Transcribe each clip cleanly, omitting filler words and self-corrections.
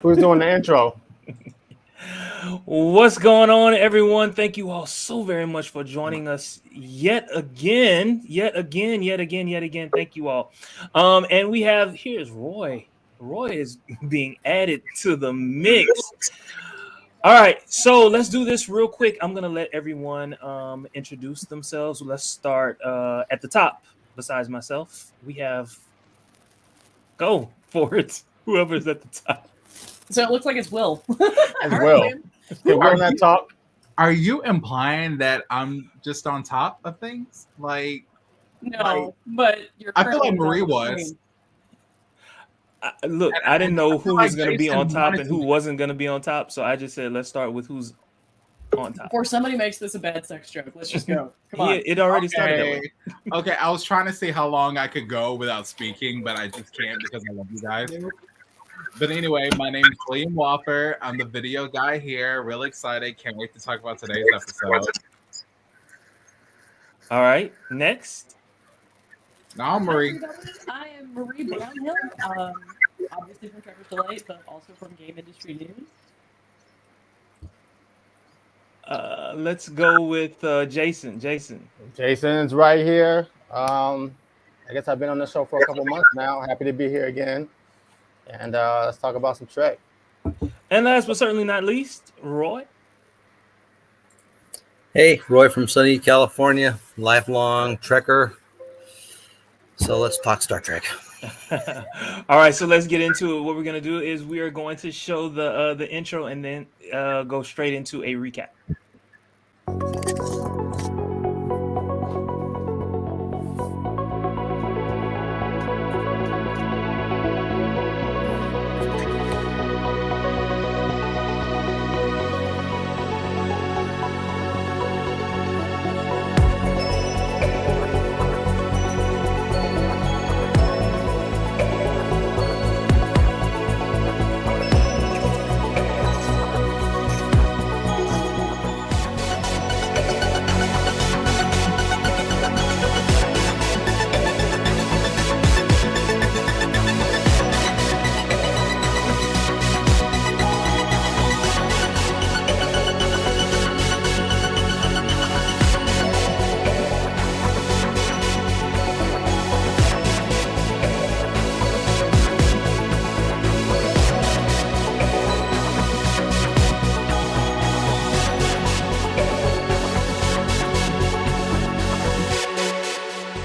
Who's doing the intro? What's going on, everyone? Thank you all so very much for joining us yet again, yet again. Thank you all. And we have here's Roy. Roy is being added to the mix. All right, so let's do this real quick. I'm gonna let everyone introduce themselves. Let's start at the top. Besides myself, we have go for it. Whoever's at the top. So it looks like it's Will. As Will. Can Will not talk? Are you implying that I'm just on top of things? No, but you're I feel like currently Marie on the was. screen. Look, And I didn't know who feel was like going to be Jason on top wanted and to who be. wasn't going to be on top, so I just said let's start with who's on top. Before somebody makes this a bad sex joke, let's just go. Come on. It already started that way. Okay, I was trying to see how long I could go without speaking, but I just can't because I love you guys. But anyway, my name is William Whopper. I'm the video guy here. Really excited. Can't wait to talk about today's episode. All right, next. Now, Marie. I am Marie Brownhill, obviously from Trevor's Delight, but also from Game Industry News. Let's go with Jason. Jason's right here. I guess I've been on the show for a couple months now. Happy to be here again. And let's talk about some Trek. And last but certainly not least, Roy. Hey, Roy from sunny California, lifelong Trekker. So let's talk Star Trek. All right, so let's get into it. What we're gonna do is we are going to show the intro and then go straight into a recap.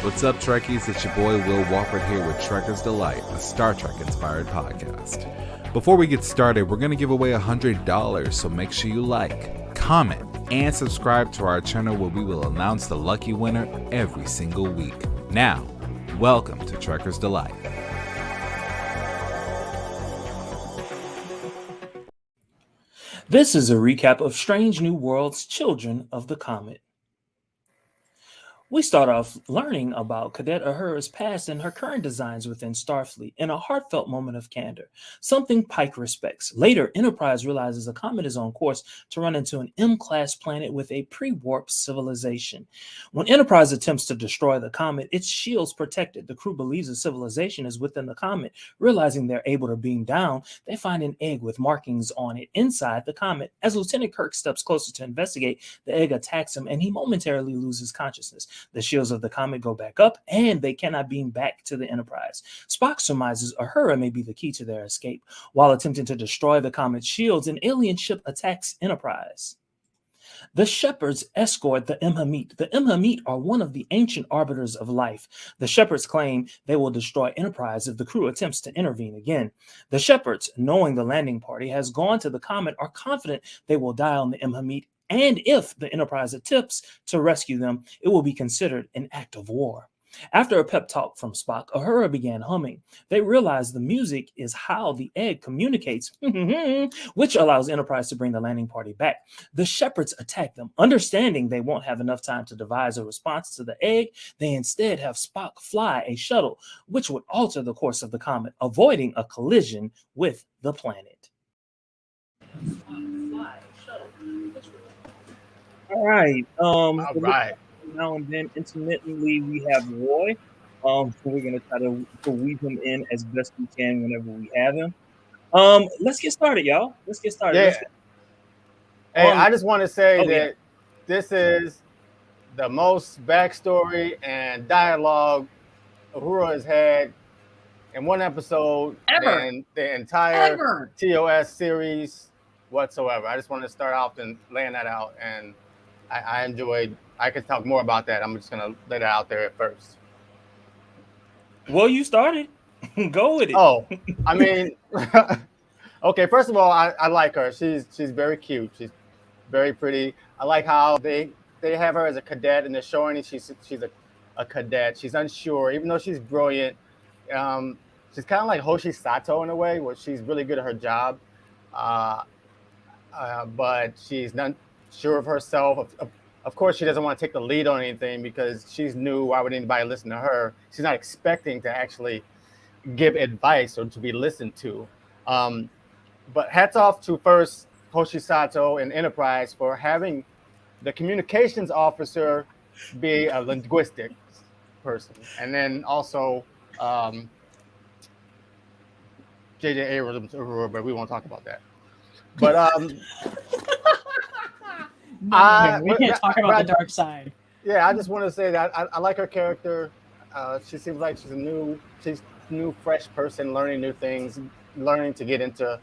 What's up, Trekkies? It's your boy Will Walford here with Trekker's Delight, a Star Trek-inspired podcast. Before we get started, we're going to give away $100, so make sure you like, comment, and subscribe to our channel where we will announce the lucky winner every single week. Now, welcome to Trekker's Delight. This is a recap of Strange New Worlds: Children of the Comet. We start off learning about Cadet Uhura's past and her current designs within Starfleet in a heartfelt moment of candor, something Pike respects. Later, Enterprise realizes a comet is on course to run into an M-class planet with a pre-warp civilization. When Enterprise attempts to destroy the comet, its shields protect it. The crew believes a civilization is within the comet. Realizing they're able to beam down, they find an egg with markings on it inside the comet. As Lieutenant Kirk steps closer to investigate, the egg attacks him and he momentarily loses consciousness. The shields of the comet go back up, and they cannot beam back to the Enterprise. Spock surmises Uhura may be the key to their escape. While attempting to destroy the comet's shields, an alien ship attacks Enterprise. The shepherds escort the Imhamit. The Imhamit are one of the ancient arbiters of life. The shepherds claim they will destroy Enterprise if the crew attempts to intervene again. The shepherds, knowing the landing party has gone to the comet, are confident they will die on the Imhamit, and if the Enterprise attempts to rescue them, it will be considered an act of war. After a pep talk from Spock, Uhura began humming. They realize the music is how the egg communicates, which allows Enterprise to bring the landing party back. The shepherds attack them. Understanding they won't have enough time to devise a response to the egg, they instead have Spock fly a shuttle, which would alter the course of the comet, avoiding a collision with the planet. All right. All right. Now and then, intermittently, we have Roy. So we're gonna try to weave him in as best we can whenever we have him. Let's get started, y'all. Let's get started. Yeah. Hey, On- I just want to say Oh, that yeah. this is the most backstory and dialogue Uhura has had in one episode Ever. than the entire Ever. TOS series whatsoever. I just want to start off and laying that out, and I enjoyed. I could talk more about that. I'm just gonna lay that out there at first. Well, you started. Go with it. Oh, I mean, okay. First of all, I like her. She's very cute. She's very pretty. I like how they have her as a cadet and they're showing that she's a cadet. She's unsure, even though she's brilliant. Um, she's kind of like Hoshi Sato in a way, where she's really good at her job, uh, but she's not sure of herself. Of course, she doesn't want to take the lead on anything because she's new. Why would anybody listen to her? She's not expecting to actually give advice or to be listened to. Um, but hats off to first Hoshi Sato and Enterprise for having the communications officer be a linguistics person, and then also J.J. Abrams, but we won't talk about that. But We can't talk about the dark side. yeah, I just want to say that I like her character. She seems like she's new, fresh person, learning new things, learning to get into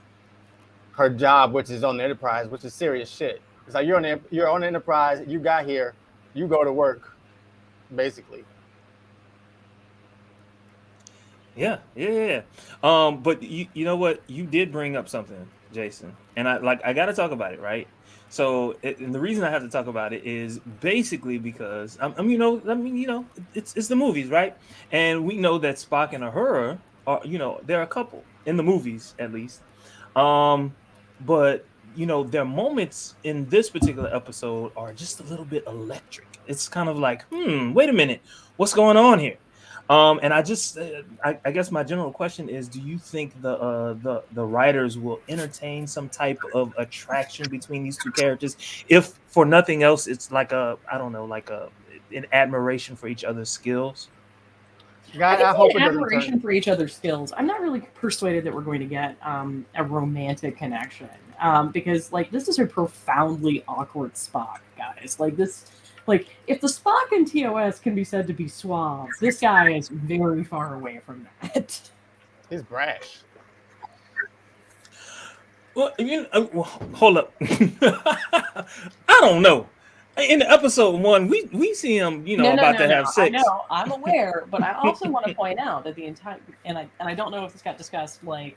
her job, which is on the Enterprise, which is serious shit. It's like you're on the Enterprise, you got here, you go to work, basically. Yeah. But you know what? You did bring up something, Jason, and I got to talk about it, right? So, and the reason I have to talk about it is basically because it's the movies, right? And we know that Spock and Uhura are, they're a couple in the movies at least. But their moments in this particular episode are just a little bit electric. It's kind of like, wait a minute, what's going on here? And I just, I guess my general question is: do you think the writers will entertain some type of attraction between these two characters, if for nothing else, it's like an admiration for each other's skills? I hope it doesn't admiration turn. for each other's skills. I'm not really persuaded that we're going to get a romantic connection because this is a profoundly awkward Spock, guys. If the Spock in TOS can be said to be suave, this guy is very far away from that. He's brash. Well, hold up. I don't know. In episode 1, we see him, about to have sex. I know, I'm aware, but I also want to point out that the entire and I don't know if this got discussed the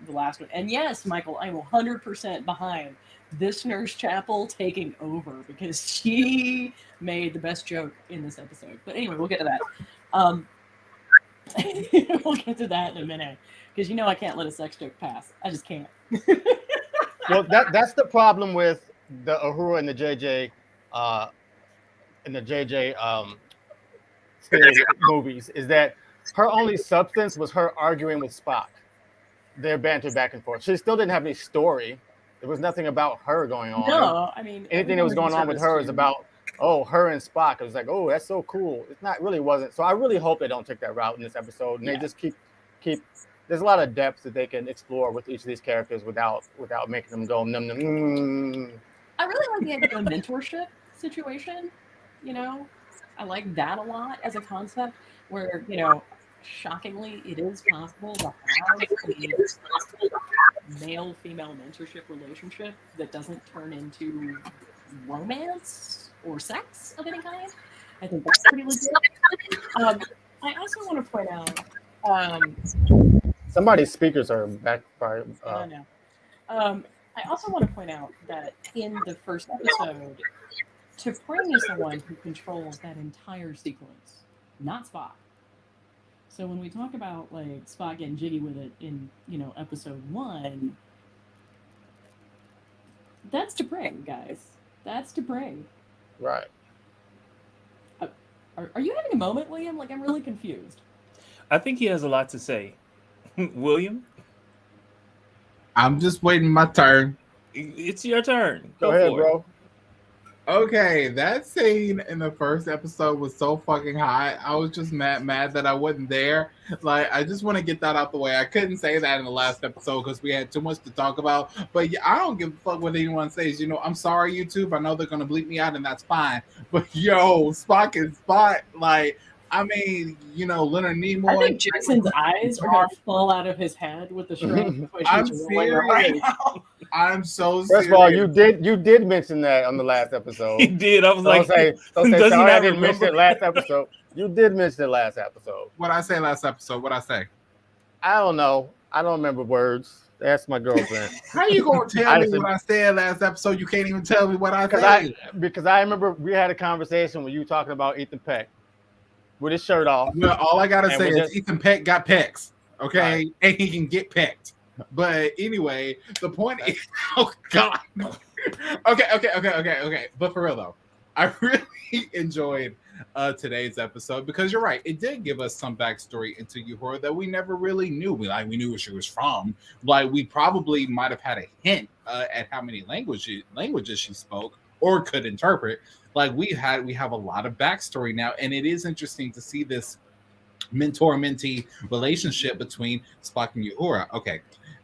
last one. And yes, Michael, I'm 100% behind this Nurse Chapel taking over because she made the best joke in this episode. But anyway, we'll get to that. We'll get to that in a minute because I can't let a sex joke pass. I just can't. Well, that's the problem with the Uhura and the JJ series movies, is that her only substance was her arguing with Spock. Their banter back and forth. She still didn't have any story. There was nothing about her going on. No, I mean anything that was going on with her is about her and Spock. It was like, oh, that's so cool. It's not really wasn't. So I really hope they don't take that route in this episode, and they just keep. There's a lot of depth that they can explore with each of these characters without making them go num num. I really like the idea of a mentorship situation. I like that a lot as a concept where, shockingly, it is possible to have a male-female mentorship relationship that doesn't turn into romance or sex of any kind. I think that's pretty legit. I also want to point out... Somebody's speakers are back by... I know. I also want to point out that in the first episode, T'Pring is the one who controls that entire sequence, not Spock. So when we talk about Spock getting jiggy with it in episode 1, that's T'Pring, guys. That's T'Pring. Right. Are you having a moment, William? I'm really confused. I think he has a lot to say. William? I'm just waiting my turn. It's your turn. Go ahead, bro. Okay, that scene in the first episode was so fucking hot. I was just mad that I wasn't there. Like, I just want to get that out the way. I couldn't say that in the last episode because we had too much to talk about. But yeah, I don't give a fuck what anyone says. You know, I'm sorry, YouTube. I know they're gonna bleep me out, and that's fine. But yo, Spock is Spock. Like, I mean, you know, Leonard Nimoy. I think Jason's eyes are gonna fall out of his head with the shrimp. I'm serious. Right now. I'm so serious. First of all, you did mention that on the last episode. He did. I was Don't like, say does he sorry, I not didn't mention it remember? last episode. You did mention it last episode. What I say last episode? What I say? I don't know. I don't remember words. Ask my girlfriend. How you gonna tell me what I said last episode? You can't even tell me what I said. Because I remember we had a conversation when you were talking about Ethan Peck with his shirt off. Well, all I gotta say is just, Ethan Peck got pecs, okay, right. And he can get pecked. But anyway, the point is, oh god, okay. But for real though, I really enjoyed today's episode because you're right. It did give us some backstory into Uhura that we never really knew. We knew where she was from. Like we probably might have had a hint at how many languages she spoke or could interpret. Like we have a lot of backstory now, and it is interesting to see this mentor-mentee relationship between Spock and Uhura. Okay,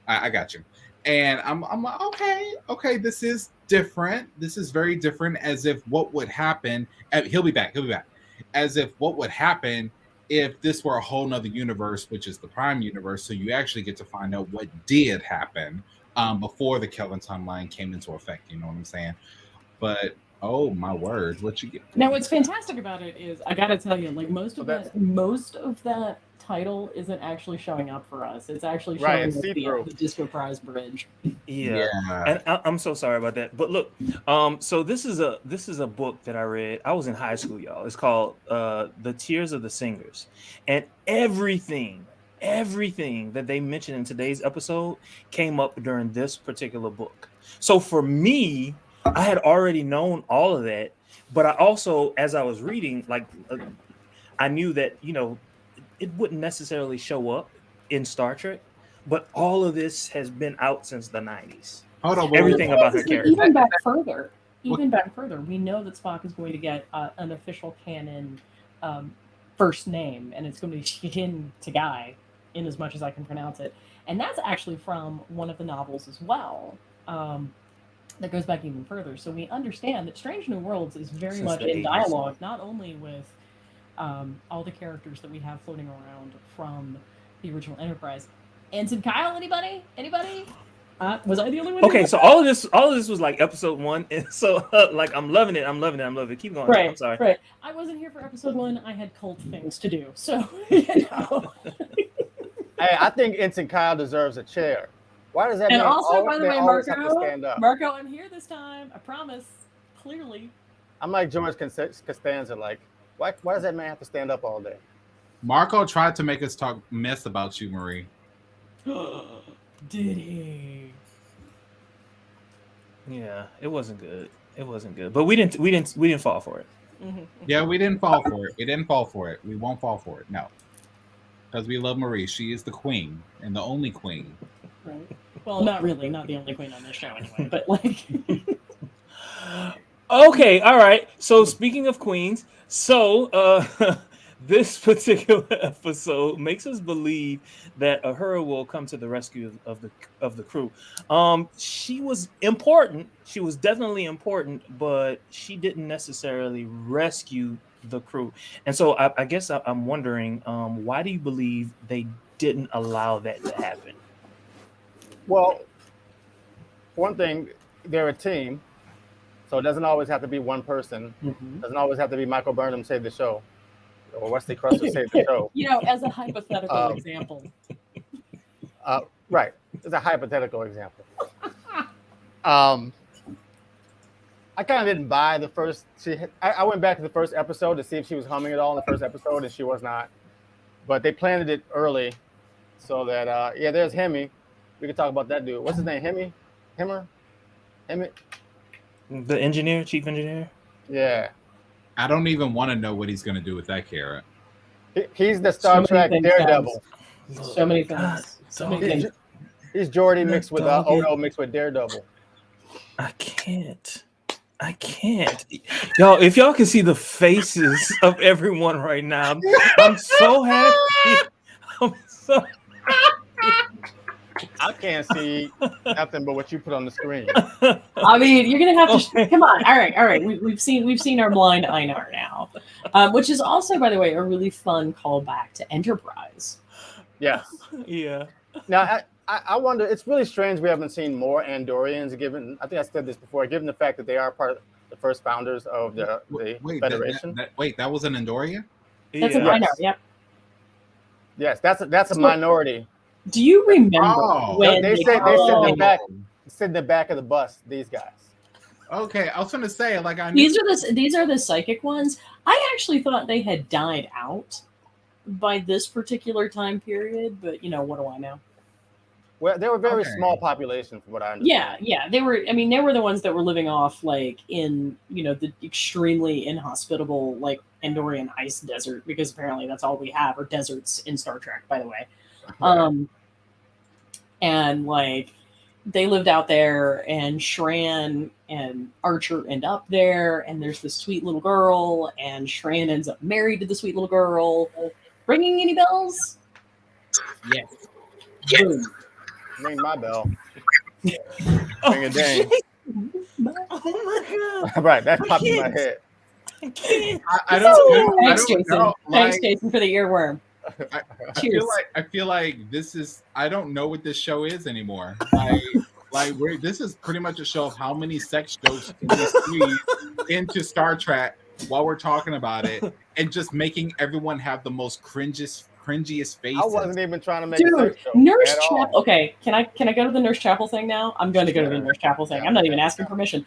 I got you. And I'm like, okay, this is different. This is very different. As if what would happen. He'll be back. As if what would happen if this were a whole nother universe, which is the Prime universe. So you actually get to find out what did happen before the Kelvin timeline came into effect. You know what I'm saying? But oh my word, what you get? Now, what's fantastic about it is I gotta tell you, like most of that title isn't actually showing up for us. It's actually showing us the Disco Prize Bridge. Yeah. And I'm so sorry about that. But look, so this is a book that I read. I was in high school, y'all. It's called The Tears of the Singers, and everything that they mentioned in today's episode came up during this particular book. So for me, I had already known all of that, but I also, as I was reading, like I knew that, you know, it wouldn't necessarily show up in Star Trek, but all of this has been out since the 90s. Hold on, everything about her character. Even back further, we know that Spock is going to get an official canon first name, and it's going to be Shin Tagai, in as much as I can pronounce it. And that's actually from one of the novels as well. That goes back even further. So we understand that Strange New Worlds is very much in dialogue, not only with all the characters that we have floating around from the original Enterprise. Ensign Kyle, anybody? Was I the only one? Okay, so all of this was like episode 1, and so like I'm loving it. Keep going. Right, I'm sorry. Right. I wasn't here for episode 1. I had cult things to do, so you know. Hey, I think Ensign Kyle deserves a chair. Why does that? And also, by the way, Marco, I'm here this time. I promise. Clearly. I'm like George Costanza. Like, why does that man have to stand up all day? Marco tried to make us talk mess about you, Marie. Did he? Yeah, it wasn't good. But we didn't fall for it. Mm-hmm. Yeah, we didn't fall for it. We won't fall for it. No, because we love Marie. She is the queen and the only queen. Right. Well, not really. Not the only queen on this show, anyway. But like. Okay. All right. So speaking of queens, this particular episode makes us believe that Uhura will come to the rescue of the crew. She was important. She was definitely important, but she didn't necessarily rescue the crew. And so I guess I'm wondering, why do you believe they didn't allow that to happen? Well, one thing, they're a team, so it doesn't always have to be one person. Mm-hmm. It doesn't always have to be Michael Burnham save the show, or Wesley Crusher save the show. You know, as a hypothetical example. Right, it's a hypothetical example. I kind of didn't buy the first. I went back to the first episode to see if she was humming at all in the first episode, and she was not. But they planted it early, so that there's Hemi. We can talk about that dude. What's his name? Hemmer? The engineer, chief engineer? Yeah. I don't even want to know what he's going to do with that carrot. He's the Star Trek Daredevil. So many things. So many things. He's Geordi mixed with Odo mixed with Daredevil. I can't. I can't. Y'all, if y'all can see the faces of everyone right now, I'm so happy. I'm so I can't see nothing but what you put on the screen. I mean, you're gonna have to Okay. come on. All right. We've seen our blind Einar now, which is also, by the way, a really fun callback to Enterprise. Yes. Yeah. Now, I wonder, it's really strange we haven't seen more Andorians, given, I think I said this before, given the fact that they are part of the first founders of the Wait, Federation. that was an Andoria? That's an Yeah. Einar. Yep. Yes, that's a So- minority. Do you remember Oh. when They sit in called- the back of the bus, these guys. Okay, I was gonna say, like, I knew. These are the psychic ones. I actually thought they had died out by this particular time period, but what do I know? Well, they were very Okay. small population, from what I Yeah, understand. yeah, they were. I mean, they were the ones that were living off like in the extremely inhospitable like Andorian ice desert, because apparently that's all we have are deserts in Star Trek. By the way, and like they lived out there, and Shran and Archer end up there, and there's this sweet little girl, and Shran ends up married to the sweet little girl. Ringing any bells? Yes. Boom. Ring my bell. Oh, Ring a ding. oh my god. Right, that popped in my can't. head. I can't. I don't Thanks, Jason. know. Thanks, Like, Jason, for the earworm. Cheers. I feel like this is. I don't know what this show is anymore. Like this is pretty much a show of how many sex jokes can we squeeze into Star Trek while we're talking about it, and just making everyone have the most cringiest faces. I wasn't even trying to make a Dude, sex joke Nurse at Chapel. all. Okay, can I go to the Nurse Chapel thing now? I'm going to go to the Nurse Chapel thing. I'm not even asking permission.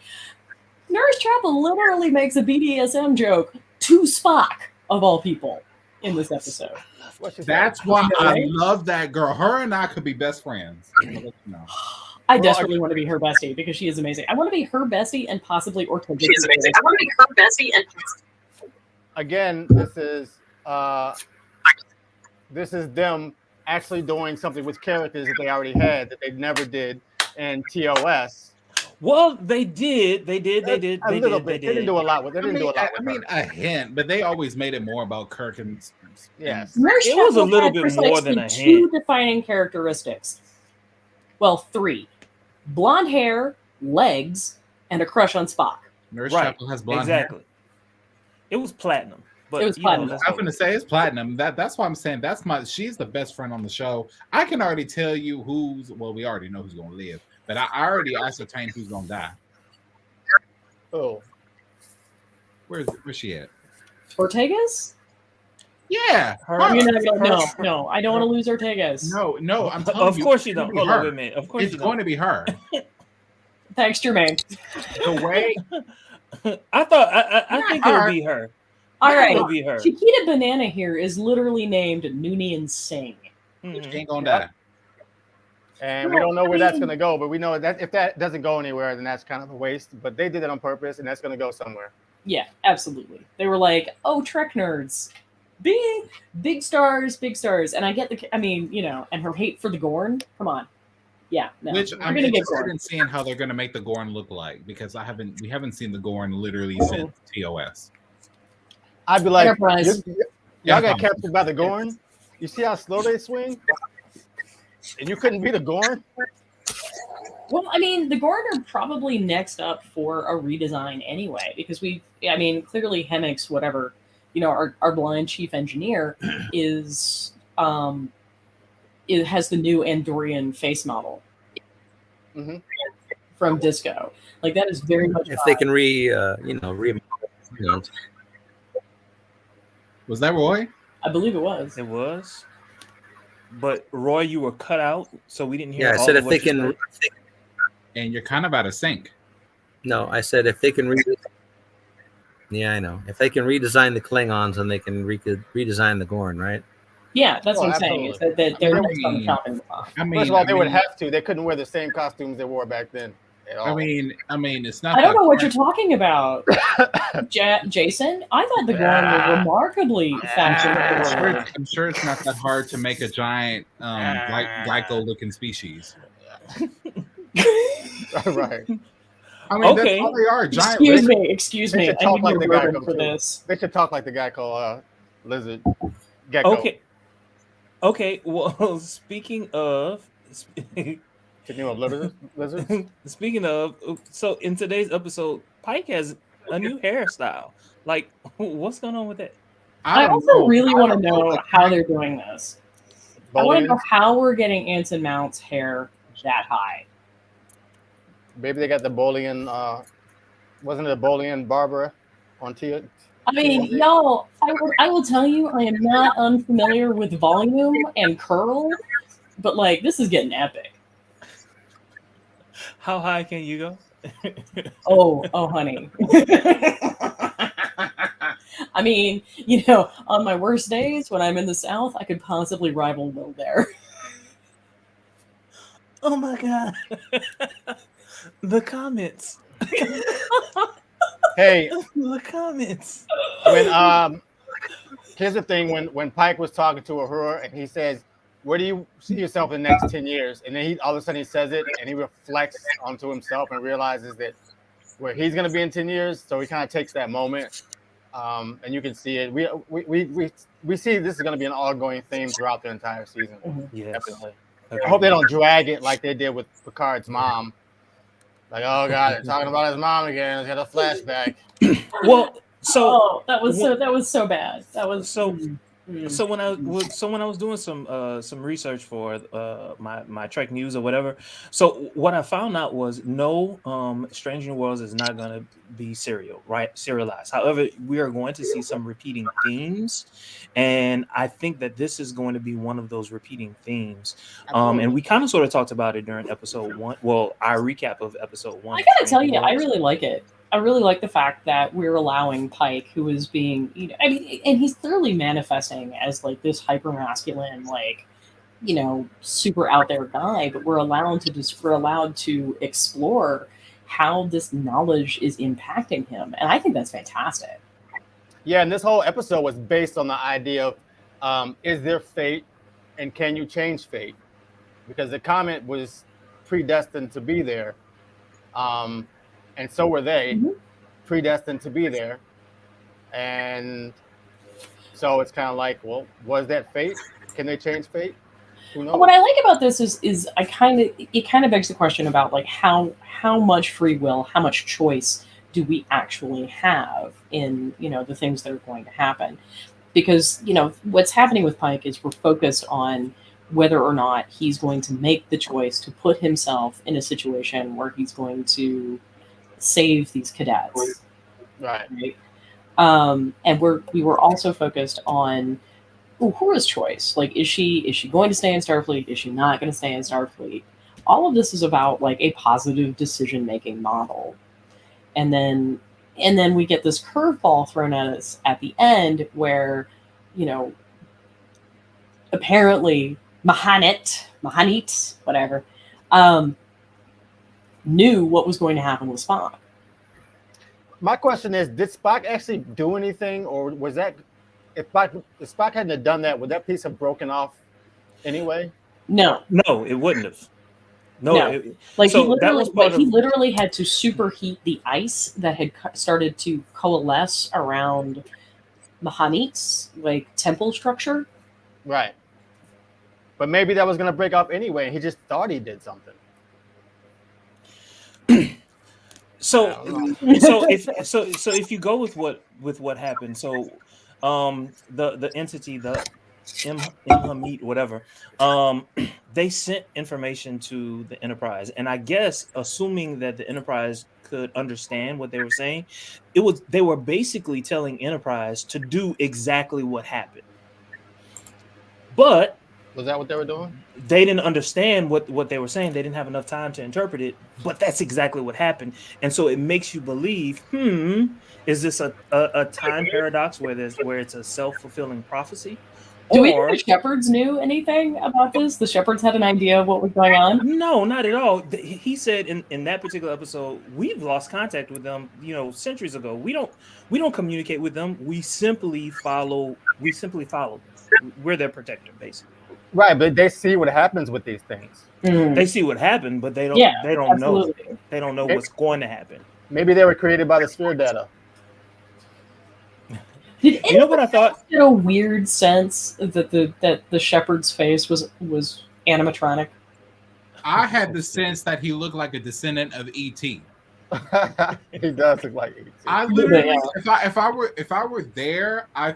Nurse Chapel literally makes a BDSM joke to Spock, of all people, in this episode. What she said? That's why I Right? love that girl. Her and I could be best friends. I'll let you know. I Well, desperately want to be her bestie because she is amazing. I want to be her bestie and possibly Ortega. She is amazing. I want to be her bestie and Again, this is them actually doing something with characters that they already had that they never did in TOS. Well, they did. They did. A little bit. They didn't do a lot with. They didn't do a lot I with mean, her. a hint, but they always made it more about Kirk and Yes. Nurse It was a Chapel little had bit precisely more than a two hint. defining characteristics. Well, 3: blonde hair, legs, and a crush on Spock. Nurse Right. Chapel has blonde hair. Exactly. It was platinum. But It was you platinum. let's I was go. gonna say it's platinum. That's why I'm saying she's the best friend on the show. I can already tell you we already know who's gonna live, but I already ascertained who's gonna die. Oh, Where's she at? Ortega's? Yeah. Her- You're not gonna, her- no, I don't want to lose Ortega's. No, I'm telling Of you. course you it's don't. gonna be Hold on her. a minute. Of course It's you going don't. to be her. Thanks, Jermaine. The way I think it would be her. All I think right. it would be her. Chiquita Banana here is literally named Noonien Singh. Mhm. she ain't gonna Yeah. die. and we don't know where that's going to go, but we know that if that doesn't go anywhere, then that's kind of a waste. But they did it on purpose, and that's going to go somewhere. Yeah, absolutely. They were like, "Oh, Trek nerds, big stars, and I get and her hate for the Gorn. Come on, yeah, no, Which we're I'm gonna get interested Gorn. in seeing how they're gonna make the Gorn look like, because we haven't seen the Gorn literally since TOS. I'd be like, Enterprise. y'all got captured by the Gorn? You see how slow they swing? And you couldn't be the Gorn? Well, I mean, the Gorn are probably next up for a redesign anyway, because clearly Hemix, whatever, our blind chief engineer is it has the new Andorian face model Mhm. from Disco. Like that is very much If they can re. Was that Roy? I believe it was. It was. But Roy, you were cut out, so we didn't hear. Yeah, I all said of if what they you can. said. And you're kind of out of sync. No, I said if they can. Yeah, I know. If they can redesign the Klingons, then they can redesign the Gorn, right? Yeah, that's Oh, what I'm saying. Is absolutely. that they're I next on the mean- chopping block. I mean, First of all, they would have to. They couldn't wear the same costumes they wore back then at all. I mean, it's not. I don't that know what hard. you're talking about, Jason. I thought the Gorn were remarkably fashionable. I'm sure it's not that hard to make a giant glyco-looking species. right. I mean, Okay. that's all they are. Giant Excuse lizards. excuse They me. should I talk need like your the guy bourbon for too. this. They should talk like the guy called Lizard Gecko. Okay. Okay. Well, speaking of Speaking of lizards. speaking of, so in today's episode, Pike has a new hairstyle. Like, what's going on with that? I don't also know. really I want to don't know. know Like, how they're doing this. I want to know Bolians. how we're getting Anson Mount's hair that high. Maybe they got the Bolian. Wasn't it a Bolian barber on T? I mean, TNG? y'all, I will tell you, I am not unfamiliar with volume and curl, but like this is getting epic. How high can you go? Oh, honey. I mean, on my worst days when I'm in the South, I could possibly rival Will there. Oh my god. The comments. Hey, The comments. when here's the thing: when Pike was talking to Uhura and he says, "Where do you see yourself in the next 10 years?" and then he all of a sudden he says it and he reflects onto himself and realizes that where he's going to be in 10 years. So he kind of takes that moment, and you can see it. We see this is going to be an ongoing theme throughout the entire season. Yes. Definitely. I hope they don't drag it like they did with Picard's mom. Like, oh god, they're talking about his mom again. He's got a flashback. Well, so that was so bad. That was so mm. so when I was doing some research for my Trek news or whatever, so what I found out was no, Strange New Worlds is not going to be serialized. However, we are going to see some repeating themes, and I think that this is going to be one of those repeating themes. And we kind of sort of talked about it during episode 1. Well, our recap of episode 1. I gotta tell you, I really like it. I really like the fact that we're allowing Pike, who is being, I mean, and he's clearly manifesting as like this hyper masculine, like, super out there guy, but we're allowed to explore how this knowledge is impacting him, and I think that's fantastic. Yeah, and this whole episode was based on the idea of is there fate, and can you change fate? Because the Comet was predestined to be there. And so were they, predestined to be there. And so it's kind of like, well, was that fate? Can they change fate? Who knows? What I like about this is it kind of begs the question about like how much free will, how much choice do we actually have in the things that are going to happen? Because what's happening with Pike is we're focused on whether or not he's going to make the choice to put himself in a situation where he's going to save these cadets, right? And we were also focused on Uhura's choice. Like, is she going to stay in Starfleet? Is she not going to stay in Starfleet? All of this is about like a positive decision making model, and then we get this curveball thrown at us at the end where apparently Mahanit, whatever, knew what was going to happen with Spock. My question is, did Spock actually do anything, or was that if Spock hadn't have done that, would that piece have broken off anyway? No, it wouldn't have. No. He literally had to superheat the ice that had started to coalesce around Mahanit's like temple structure. Right. But maybe that was going to break off anyway, and he just thought he did something. So if you go with what happened, so the entity, the Imhamit, whatever, they sent information to the Enterprise, and I guess assuming that the Enterprise could understand what they were saying, they were basically telling Enterprise to do exactly what happened. But was that what they were doing? They didn't understand what they were saying. They didn't have enough time to interpret it, but that's exactly what happened. And so it makes you believe, is this a time paradox where it's a self-fulfilling prophecy? Do we think the shepherds knew anything about this? The shepherds had an idea of what was going on? No, not at all. He said in that particular episode, we've lost contact with them, centuries ago. We don't communicate with them. We simply follow. We're their protector, basically. Right, but they see what happens with these things. They see what happened, but they don't. Yeah, They don't know. absolutely. They don't know It- what's going to happen. Maybe they were created by the sphere data. Did You know what I thought? get a weird sense that the shepherd's face was animatronic? I had the sense that he looked like a descendant of E.T. He does look like E.T. I literally, Yeah. if I were there, I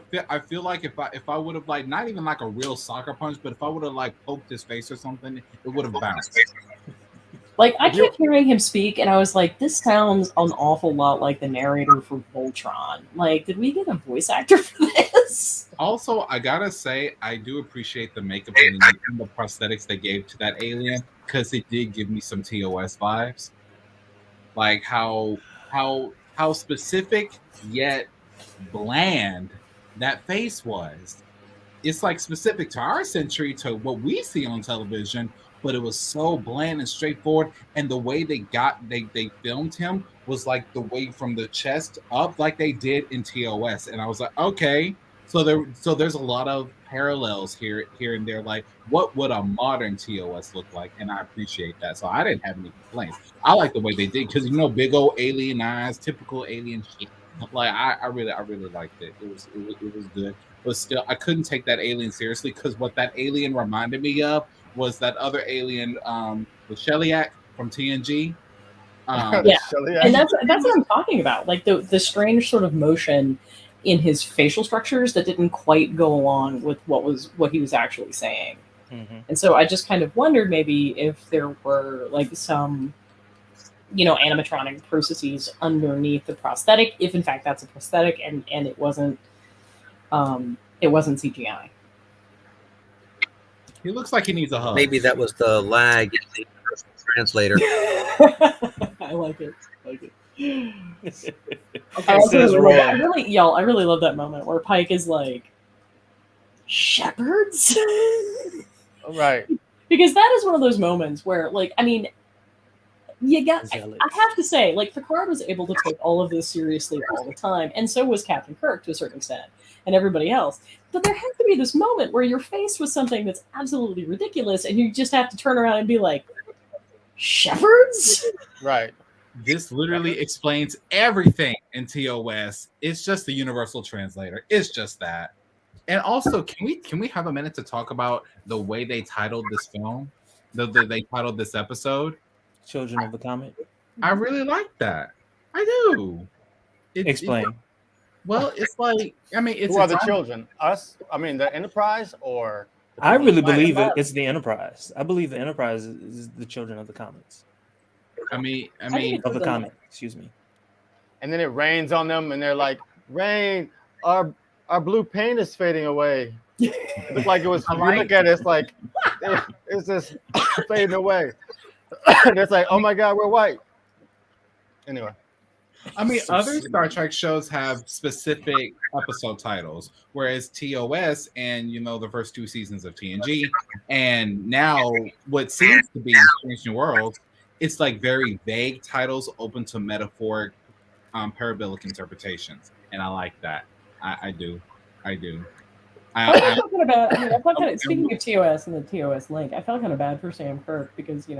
feel like if I would have like not even like a real soccer punch, but if I would have like poked his face or something, it would have bounced. Like, I kept hearing him speak, and I was like, this sounds an awful lot like the narrator for Voltron. Like, did we get a voice actor for this? Also, I gotta say, I do appreciate the makeup and the prosthetics they gave to that alien because it did give me some TOS vibes, like how specific yet bland that face was. It's like specific to our century, to what we see on television, but it was so bland and straightforward. And the way they filmed him was like the way from the chest up, like they did in TOS. And I was like, okay, so there's a lot of parallels here and there. Like, what would a modern TOS look like? And I appreciate that. So I didn't have any complaints. I like the way they did because big old alien eyes, typical alien shit. Like I really liked it. It was good. But still, I couldn't take that alien seriously because what that alien reminded me of was that other alien, the Shellyak from TNG. Yeah, and that's what I'm talking about. Like the strange sort of motion in his facial structures that didn't quite go along with what he was actually saying. Mm-hmm. And so I just kind of wondered maybe if there were like some, animatronic processes underneath the prosthetic, if in fact that's a prosthetic and it wasn't CGI. He looks like he needs a hug. Maybe that was the lag in the translator. I like it. I really love that moment where Pike is like, shepherds? Right. Because that is one of those moments where, like, I mean, I have to say, like, Picard was able to take all of this seriously all the time, and so was Captain Kirk to a certain extent, and everybody else. But there has to be this moment where you're faced with something that's absolutely ridiculous, and you just have to turn around and be like, shepherds? Right. This literally explains everything in TOS. It's just the universal translator. It's just that. And also, can we have a minute to talk about the way they titled this film? They titled this episode Children of the Comet. I really like that. I do. Explain. It's like, I mean, it's who are the children? Us? I mean, the Enterprise or? I really believe it's the Enterprise. I believe the Enterprise is the children of the comets. I mean, of the comet. Excuse me. And then it rains on them, and they're like, "Rain, our blue paint is fading away." It looked like it was. You look at it, it's like it's just fading away. And it's like, oh my god, we're white. Anyway. I mean, other Star Trek shows have specific episode titles, whereas TOS and the first 2 seasons of TNG, and now what seems to be Strange New Worlds, it's like very vague titles open to metaphoric, parabolic interpretations, and I like that. I do. Speaking of TOS and the TOS link, I felt kind of bad for Sam Kirk because he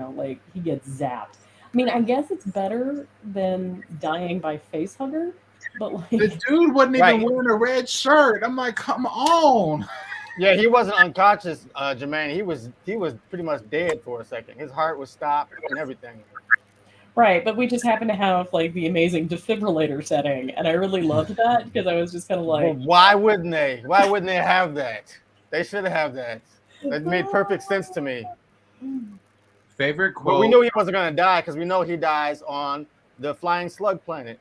gets zapped. I mean, I guess it's better than dying by face hugger, but like the dude wasn't even wearing a red shirt. I'm like, come on. Yeah, he wasn't unconscious, Jermaine. He was pretty much dead for a second. His heart was stopped and everything. Right, but we just happened to have like the amazing defibrillator setting, and I really loved that because I was just kind of like, well, why wouldn't they? Why wouldn't they have that? They should have that. That made perfect sense to me. Favorite quote? But we knew he wasn't going to die because we know he dies on the flying slug planet.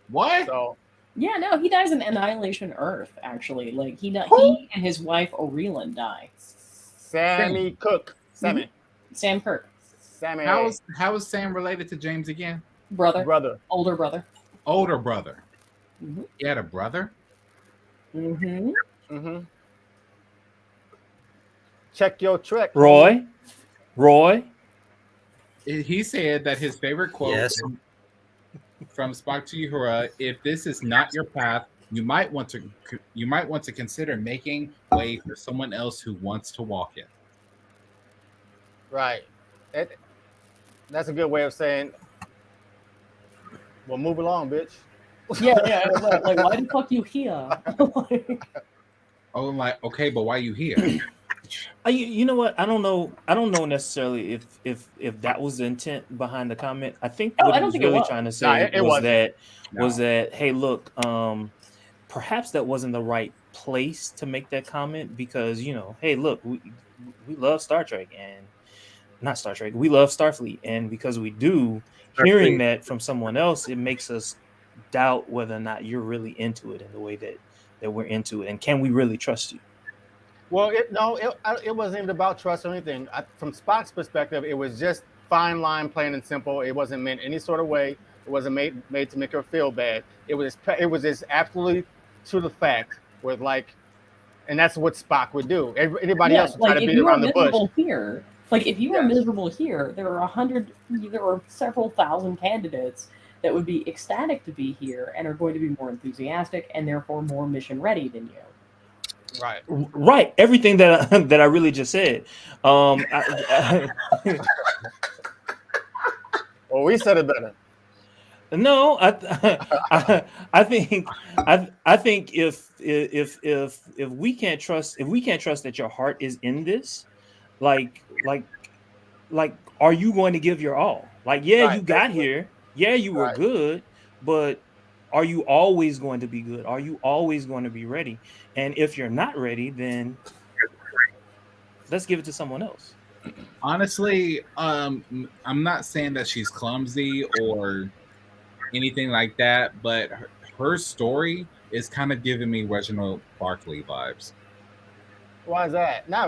What? So yeah, no, he dies in Annihilation Earth. Actually, like he and his wife O'Reilly die. Sammy Cook. Sammy. Sam Kirk. Sammy. How is Sam related to James again? Brother. Older brother. Mm-hmm. He had a brother? Mm-hmm. Check your trick. Roy. He said that his favorite quote from Spock to Uhura, if this is not your path, you might want to consider making way for someone else who wants to walk it. Right. It, that's a good way of saying, well, move along, bitch. Yeah, like why the fuck you here? Like, Oh, I'm like, okay, but why are you here? You know what? I don't know. I don't know necessarily if that was the intent behind the comment. I think oh, what I he don't was think it really was. trying to Nah, say it was wasn't. that hey, look, perhaps that wasn't the right place to make that comment because hey, look, we love Star Trek and not Star Trek. We love Starfleet, and because we do, hearing Starfleet. that from someone else, it makes us doubt whether or not you're really into it in the way that we're into it, and can we really trust you? Well, it wasn't even about trust or anything. From Spock's perspective, it was just fine line, plain and simple. It wasn't meant any sort of way. It wasn't made to make her feel bad. It was just absolutely to the fact with like, and that's what Spock would do. Anybody Yeah, else would try like to if beat you are around the bush. miserable here, like if you are Yes. miserable here, there are several thousand candidates that would be ecstatic to be here and are going to be more enthusiastic and therefore more mission ready than you. Right. Right, everything that that I really just said. Well, we said it better. No, I think I think if we can't trust that your heart is in this, like are you going to give your all? Like, yeah, Right. you got Basically. here, yeah, you were Right. good, but are you always going to be good? Are you always going to be ready? And if you're not ready, then let's give it to someone else. Honestly, I'm not saying that she's clumsy or anything like that, but her story is kind of giving me Reginald Barkley vibes. Why is that? No.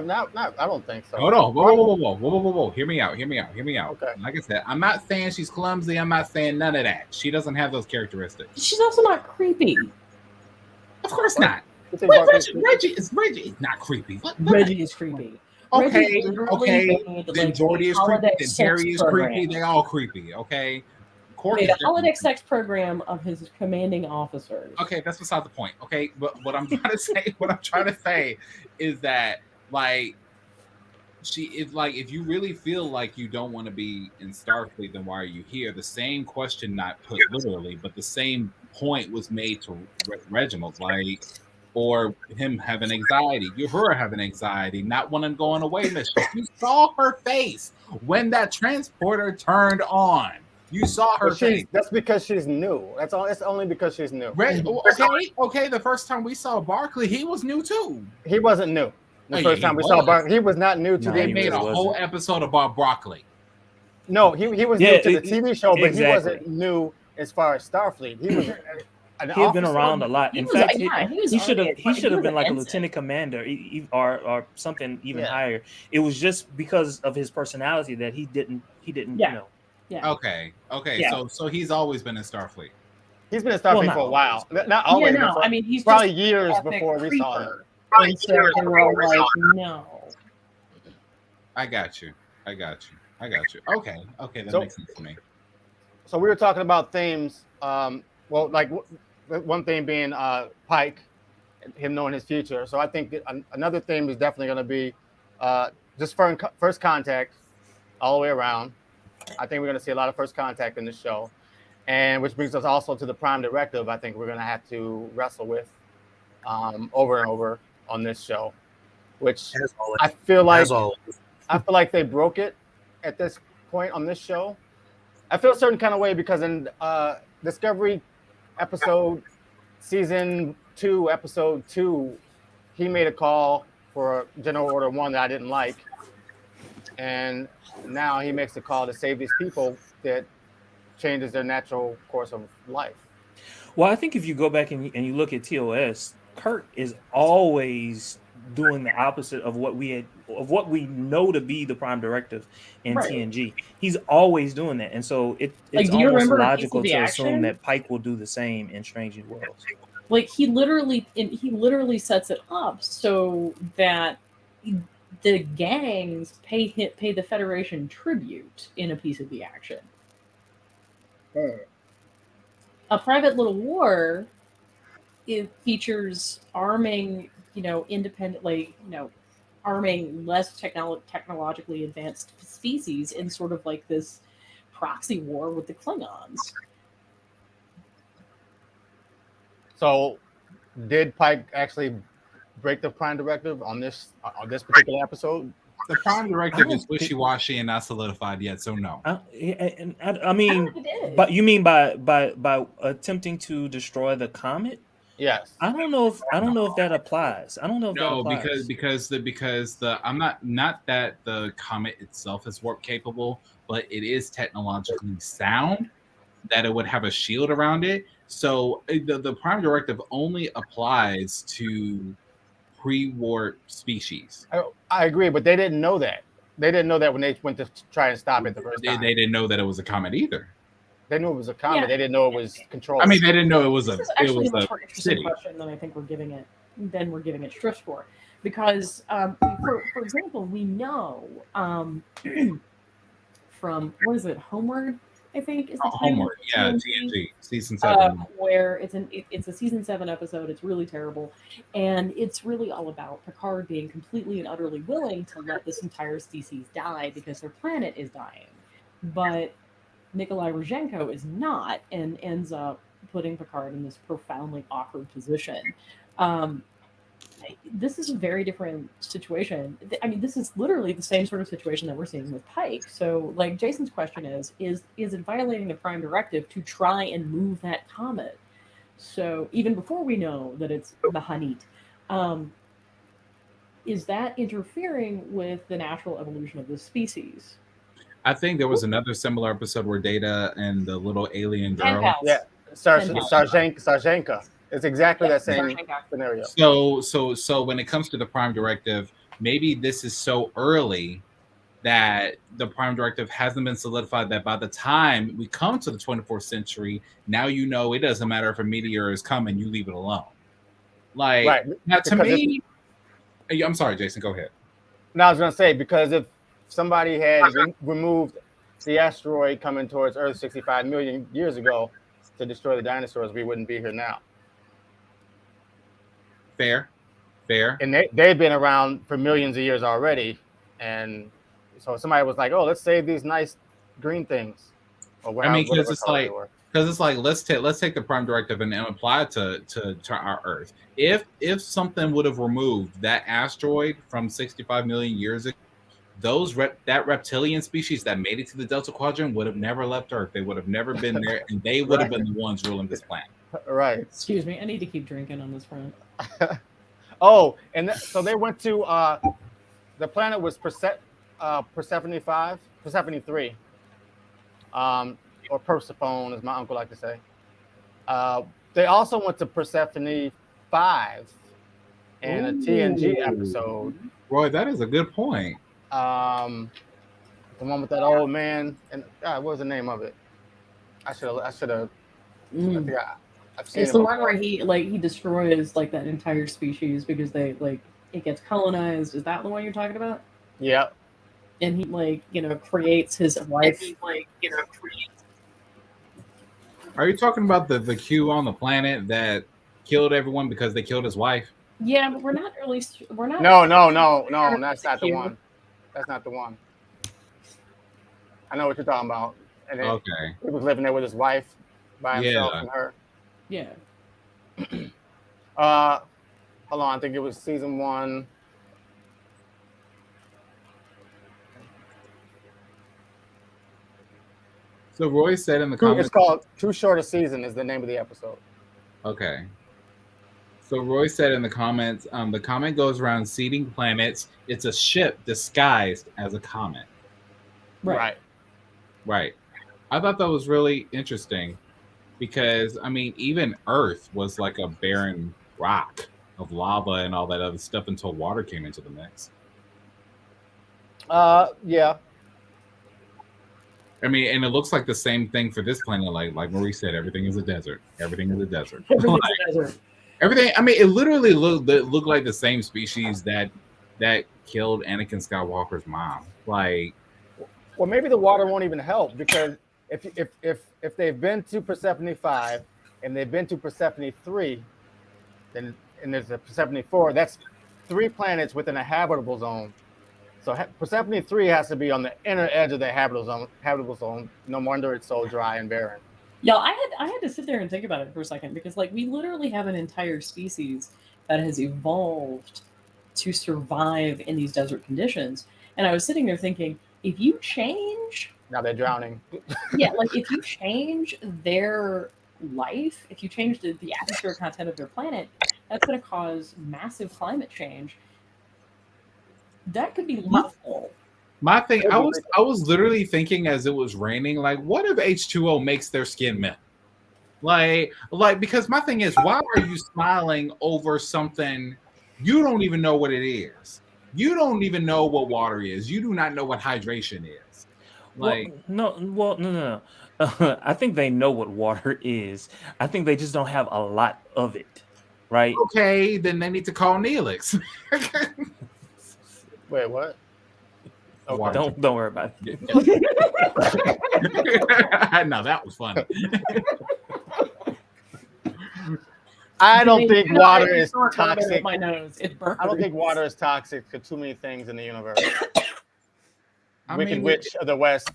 I don't think so. Hold on, Why? whoa. Hear me out. Okay. Like I said, I'm not saying she's clumsy. I'm not saying none of that. She doesn't have those characteristics. She's also not creepy. Of course What? not. You think Wait, Barkley's Reggie is not creepy. What? Reggie is creepy. Reggie Okay, literally made, Then like, Jordy a is creepy. holodeck Then sex Harry is program. creepy. They all creepy. Okay. Cork Made is a holodeck sex program of his commanding officers. Okay, that's beside the point. Okay, but what I'm trying to say is that like she is like if you really feel like you don't want to be in Starfleet, then why are you here? The same question, not put literally, but the same point was made to Reginald, like, or him having anxiety, her having anxiety, not wanting to go on away mission. You saw her face when that transporter turned on. You saw her face. That's because she's new. That's all. It's only because she's new. Okay. The first time we saw Barkley, he was new too. He wasn't new. The Oh, first yeah, time he we saw was. Barkley, he was not new to No, the They he made really a whole wasn't. episode about broccoli. No, he was Yeah, new to the TV show, but exactly. he wasn't new as far as Starfleet. He was an He had been officer. around a lot. He In was- fact, yeah, he was he should already have he was been an like a ensign. lieutenant commander or something even Yeah. higher. It was just because of his personality that he didn't Yeah. Yeah. Okay. Yeah. So he's always been in Starfleet. He's been in Starfleet not for a while. Not Yeah, always. no, but I mean he's probably just years epic before we saw him. creeper. And so they were all like, no. I got you. Okay, that So- makes sense to me. So we were talking about themes. Well, like one theme being Pike, him knowing his future. So I think that another theme is definitely going to be just first contact all the way around. I think we're going to see a lot of first contact in this show, and which brings us also to the Prime Directive. I think we're going to have to wrestle with over and over on this show, which As always. I feel like As always. they broke it at this point on this show. I feel a certain kind of way because in Discovery season 2, episode 2, he made a call for General Order 1 that I didn't like. And now he makes a call to save these people that changes their natural course of life. Well, I think if you go back and you look at TOS, Kirk is always doing the opposite of what we know to be the Prime Directive in Right. TNG. He's always doing that, and so it's Like, do you almost remember a piece logical of the to action? assume that Pike will do the same in Strange New Worlds. Like he literally sets it up so that the gangs pay the Federation tribute in a piece of the action. A Private Little War it features arming, independently, arming less technologically advanced species in sort of like this proxy war with the Klingons. So, did Pike actually break the Prime Directive on this particular episode? The Prime I Directive don't is wishy-washy and not solidified yet, so no. I mean, it is. but you mean by attempting to destroy the comet? Yes. I don't know if that applies. I don't know if that No, applies. because the I'm not that the comet itself is warp capable, but it is technologically sound that it would have a shield around it. So the Prime Directive only applies to pre-warp species. I agree, but they didn't know that. They didn't know that when they went to try and stop it the first time. They didn't know that it was a comet either. They knew it was a comet. Yeah. They didn't know it was controlled. I mean, they didn't know it was This is actually a much more interesting question than I think we're giving it strips for, because for example, we know from what is it, Homeward? I think is the Homework, yeah, TNG, TNG season 7, where it's a season 7 episode. It's really terrible, and it's really all about Picard being completely and utterly willing to let this entire species die because their planet is dying, but Nikolai Rozhenko is not, and ends up putting Picard in this profoundly awkward position. This is a very different situation. I mean, this is literally the same sort of situation that we're seeing with Pike. So, like, Jason's question is it violating the Prime Directive to try and move that comet? So, even before we know that it's the Hanit, is that interfering with the natural evolution of the species? I think there was another similar episode where Data and the little alien girl. Yeah, Sarjenka. It's exactly that same scenario. So when it comes to the Prime Directive, maybe this is so early that the Prime Directive hasn't been solidified that by the time we come to the 24th century, now you know it doesn't matter if a meteor is coming, you leave it alone. Like, right. Now to me, I'm sorry, Jason, go ahead. No, I was going to say, because if somebody had removed the asteroid coming towards Earth 65 million years ago to destroy the dinosaurs, we wouldn't be here now. Fair. And they've been around for millions of years already. And so somebody was like, oh, let's save these nice green things. Or because it's like let's take the Prime Directive and apply it to our Earth. If something would have removed that asteroid from 65 million years ago, that reptilian species that made it to the Delta Quadrant would have never left Earth. They would have never been there, and they would have been the ones ruling this planet. Right. Excuse me, I need to keep drinking on this front. Oh, and so they went to the planet was Persephone 3, or Persephone, as my uncle liked to say. They also went to Persephone 5 in a TNG episode. Roy, that is a good point. The one with that old man, and what was the name of it? I should have. Yeah, it's the one where he destroys like that entire species because it gets colonized. Is that the one you're talking about? Yeah. And he creates his wife. Are you talking about the Q on the planet that killed everyone because they killed his wife? Yeah, but we're not. No, that's not the one. That's not the one. I know what you're talking about. And okay. He was living there with his wife by himself and her. Yeah. Hold on. I think it was season 1. So Roy said in the comments, it's called Too Short a Season is the name of the episode. Okay. So Roy said in the comments, the comet goes around seeding planets. It's a ship disguised as a comet. Right. I thought that was really interesting because, I mean, even Earth was like a barren rock of lava and all that other stuff until water came into the mix. Yeah. I mean, and it looks like the same thing for this planet. Like Marie said, everything is a desert. Everything is a desert. Everything. I mean, it literally looked like the same species that killed Anakin Skywalker's mom. Like, well, maybe the water won't even help because if they've been to Persephone 5 and they've been to Persephone 3, Then and there's a Persephone 4. That's 3 planets within a habitable zone. So Persephone 3 has to be on the inner edge of the habitable zone. Habitable zone. No wonder it's so dry and barren. Yeah, I had to sit there and think about it for a second because like we literally have an entire species that has evolved to survive in these desert conditions. And I was sitting there thinking, if you change, Now they're drowning. yeah, like if you change their life, if you change the atmospheric content of their planet, that's going to cause massive climate change. That could be lethal. My thing, I was literally thinking as it was raining, like, what if H2O makes their skin melt? Like because my thing is, why are you smiling over something you don't even know what it is? You don't even know what water is. You do not know what hydration is. Like, no. I think they know what water is. I think they just don't have a lot of it, right? okay, then they need to call Neelix. Wait, what? Okay. Don't worry about it. No, that was funny. I don't think water is toxic. toxic. My nose, it burns. I don't think water is toxic to too many things in the universe. I Wicked mean, Witch of the West.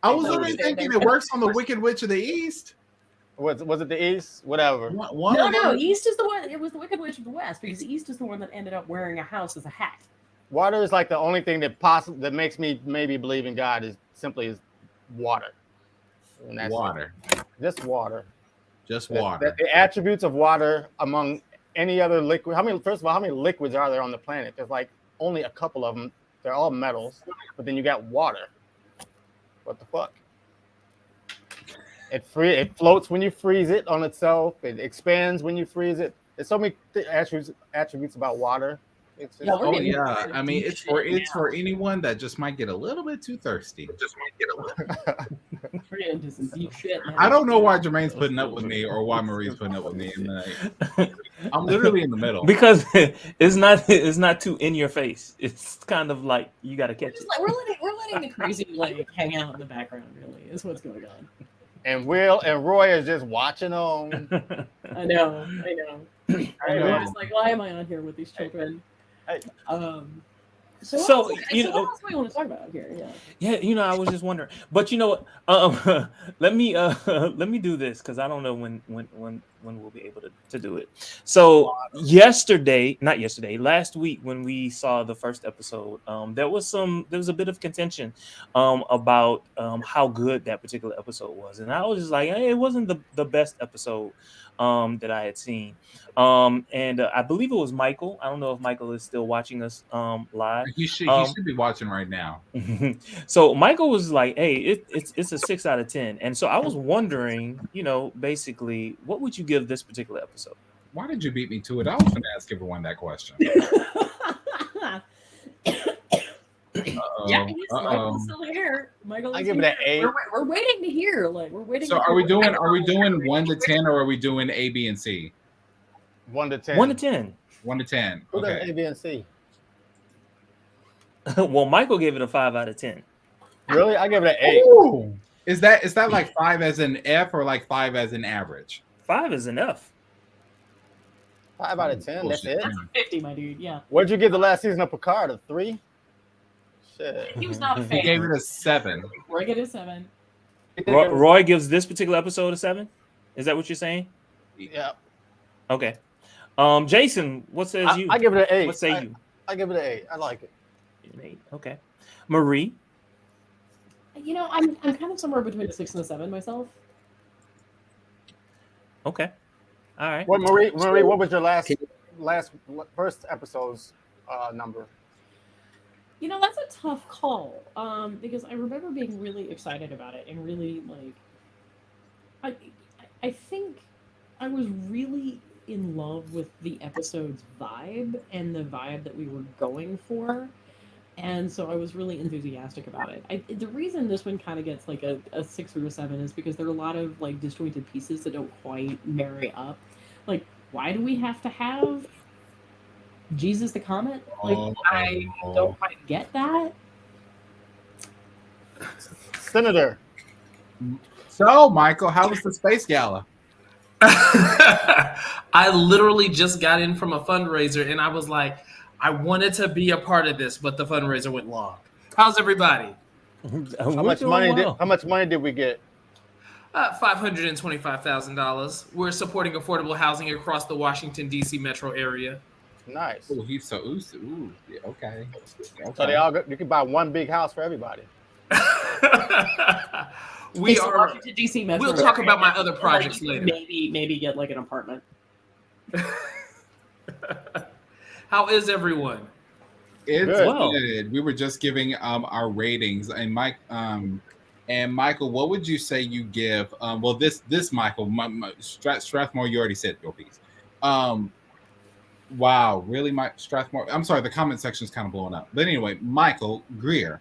I was literally thinking it works on the Wicked Witch of the East. Was it the East? Whatever. No, East is the one. It was the Wicked Witch of the West because East is the one that ended up wearing a house as a hat. Water is like the only thing that makes me maybe believe in God is water. And that's Water. Just water. Just water. The attributes of water among any other liquid. First of all, how many liquids are there on the planet? There's like only a couple of them. They're all metals, but then you got water. What the fuck? It floats when you freeze it on itself. It expands when you freeze it. There's so many attributes about water. It's just, I mean, it's for anyone that just might get a little bit too thirsty. We're getting into some deep shit now. I don't know why Jermaine's putting up with me or why Marie's putting up with me. I'm literally in the middle because it's not too in your face. It's kind of like you got to catch it. Like we're letting the crazy like hang out in the background. Really, is what's going on. And Will and Roy is just watching on. I know. It's like, why am I on here with these children? So what else do we want to talk about here? Yeah, I was just wondering, but you know what? Let me do this because I don't know when we'll be able to do it. So last week when we saw the first episode, there was a bit of contention about how good that particular episode was, and I was just like, hey, it wasn't the best episode that I had seen. And I believe it was Michael. I don't know if Michael is still watching us live. He should be watching right now. So Michael was like, hey, it's a 6 out of 10. And so I was wondering, basically, what would you give this particular episode? Why did you beat me to it? I was going to ask everyone that question. Yeah, Michael's still here. I give it an 8. We're waiting to hear. Like we're waiting. So are we doing 1 to 10 or are we doing A, B, and C? 1 to 10. 1 to 10. 1 to 10. Who does Okay. A, B, and C? Well, Michael gave it a 5 out of 10. Really? I give it an 8. Ooh. Is that like 5 as an F or like 5 as an average? 5 is enough. 5 out of 10. That's it. That's a 50, my dude. Yeah. What'd you give the last season of Picard? A 3? Shit. He was not a He fan. gave it a 7. Roy get a 7. Roy gives this particular episode a 7. Is that what you're saying? Yeah. Okay. Jason, what says you? I give it an 8. What say you? I give it an 8. I like it. An 8. Okay. Marie. I'm kind of somewhere between a 6 and a 7 myself. Okay. All right. What Marie? What was your first episode's number? That's a tough call. Because I remember being really excited about it and really like, I think I was really in love with the episode's vibe and the vibe that we were going for. And so I was really enthusiastic about it. The reason this one kind of gets like a 6 or a 7 is because there are a lot of like disjointed pieces that don't quite marry up. Like, why do we have to have Jesus the Comet? Like, I don't quite get that. Senator. So, Michael, how was the Space Gala? I literally just got in from a fundraiser, and I was like, I wanted to be a part of this, but the fundraiser went long. How's everybody? We're doing well. How much money did we get? $525,000. We're supporting affordable housing across the Washington, D.C. metro area. Nice. Oh, he's so ooh, yeah, okay. So you can buy one big house for everybody. We are. Washington, D.C. metro We'll talk area, about my other like, projects you later. can maybe get like an apartment. How is everyone? It's Well. good. We were just giving our ratings, and Michael, what would you say you give? Well, this Michael, Strathmore, you already said your piece. Wow, really, Mike Strathmore? I'm sorry, the comment section is kind of blowing up. But anyway, Michael Greer,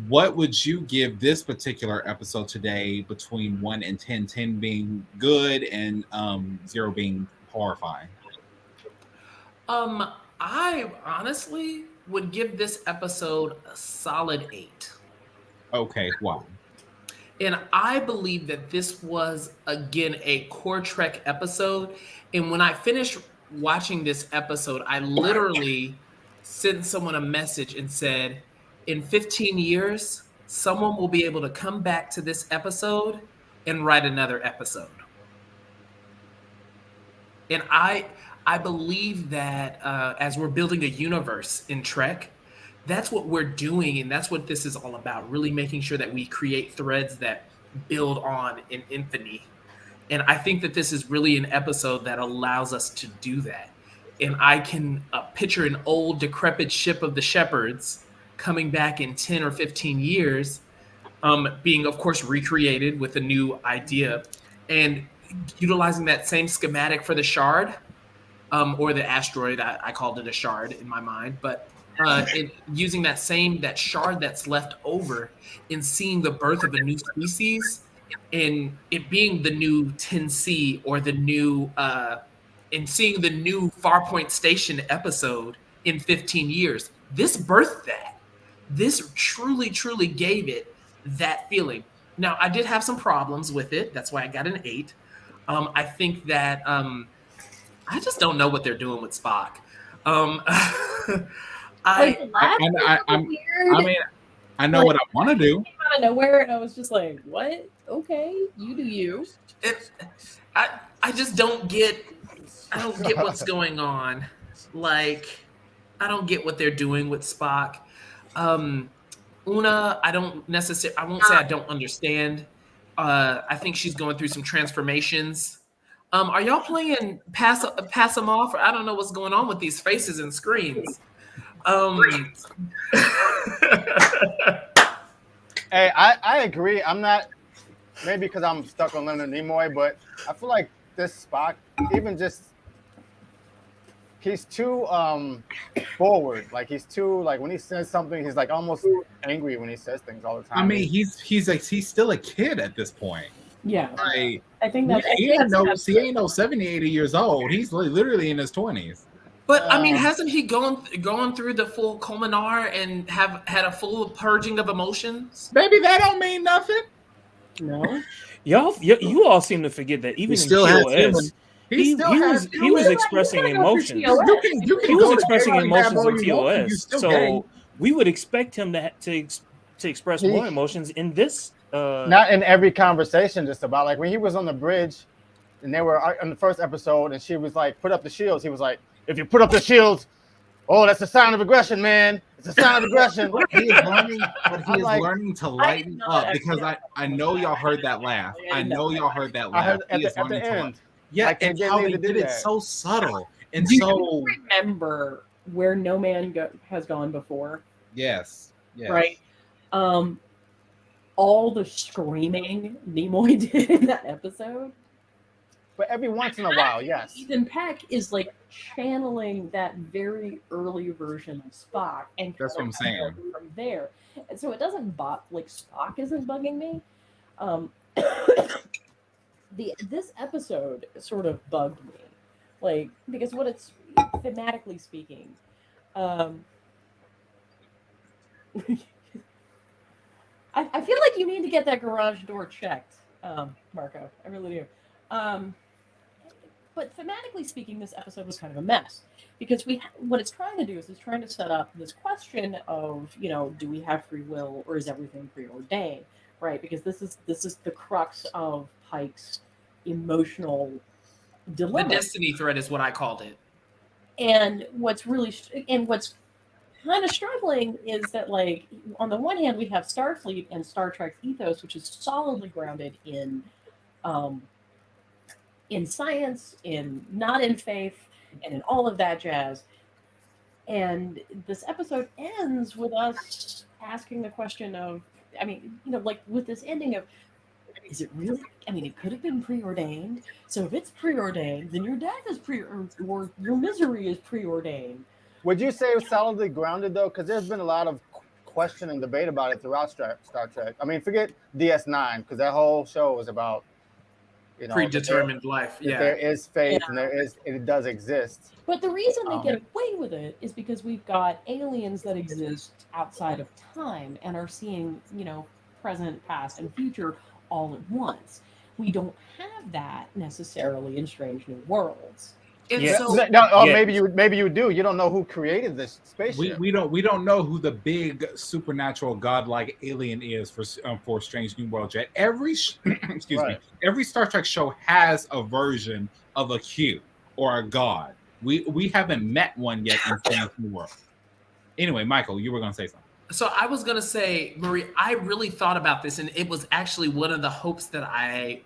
what would you give this particular episode today between 1 and 10, 10 being good and 0 being horrifying? I honestly would give this episode a solid 8. Okay, wow. And I believe that this was, again, a core Trek episode. And when I finished watching this episode, I literally sent someone a message and said, in 15 years, someone will be able to come back to this episode and write another episode. And I believe that as we're building a universe in Trek, that's what we're doing, and that's what this is all about, really making sure that we create threads that build on in infamy. And I think that this is really an episode that allows us to do that. And I can picture an old, decrepit ship of the Shepherds coming back in 10 or 15 years, being, of course, recreated with a new idea, and utilizing that same schematic for the shard, or the asteroid. I called it a shard in my mind, but using that shard that's left over and seeing the birth of a new species, and it being the new 10C or the new and seeing the new Farpoint Station episode in 15 years. This birthed that. This truly, truly gave it that feeling. Now, I did have some problems with it. That's why I got an 8. I think that I just don't know what they're doing with Spock. Like, I know what I want to do. Came out of nowhere, and I was just like, "What? Okay, you do you." I just don't get. I don't get what's going on. Like, I don't get what they're doing with Spock. Una, I won't say I don't understand. I think she's going through some transformations. Are y'all playing pass them off? Or I don't know what's going on with these faces and screens. Hey, I agree. I'm not, maybe because I'm stuck on Leonard Nimoy, but I feel like this Spock, even just, he's too forward. Like, he's too, like, when he says something, he's like almost angry when he says things all the time. I mean, he's still a kid at this point. Yeah, Like, I think that he ain't no 70, 80 years old. He's literally in his 20s. But I mean, hasn't he gone through the full Colmenar and have had a full purging of emotions? Baby, that don't mean nothing. No, You all seem to forget that even in POS, he was expressing emotions. He was expressing emotions in POS, so we would expect him to express more emotions in this. Not in every conversation, just about, like, when he was on the bridge and they were on the first episode and she was like, "Put up the shields." He was like, "If you put up the shields, oh, that's a sign of aggression, man. It's a sign of aggression." He is learning to lighten up, because I know y'all heard that laugh. I know y'all heard that laugh. At the end. Yeah, Like, and how they did it so subtle. And do so you remember where No Man has gone before? yes. Right. All the screaming Nimoy did in that episode. But every once in a while, yes. Ethan Peck is like channeling that very early version of Spock, and That's what I'm saying. From there, and so it doesn't like Spock isn't bugging me. This episode sort of bugged me, like, because what it's thematically speaking. I feel like you need to get that garage door checked, Marco. I really do. but thematically speaking, this episode was kind of a mess because what it's trying to do is it's trying to set up this question of, do we have free will or is everything preordained, right? Because this is the crux of Pike's emotional The dilemma. destiny thread is what I called it. And what's kind of struggling is that, like, on the one hand, we have Starfleet and Star Trek's ethos, which is solidly grounded um, in science, not in faith, and in all of that jazz. And this episode ends with us asking the question of, I mean, like with this ending of, is it really? I mean, it could have been preordained. So if it's preordained, then your death is or your misery is preordained. Would you say it was solidly grounded though? Because there's been a lot of question and debate about it throughout Star Trek. I mean, forget DS9 because that whole show was about Predetermined life. Yeah, there is faith and it does exist. But the reason they get away with it is because we've got aliens that exist outside of time and are seeing, present, past, and future all at once. We don't have that necessarily in Strange New Worlds. And maybe you do. You don't know who created this spaceship. We don't know who the big supernatural godlike alien is for Strange New Worlds yet. Every every Star Trek show has a version of a Q or a god. We haven't met one yet in Strange New Worlds. Anyway, Michael, you were going to say something. So I was going to say, Marie, I really thought about this, and it was actually one of the hopes that I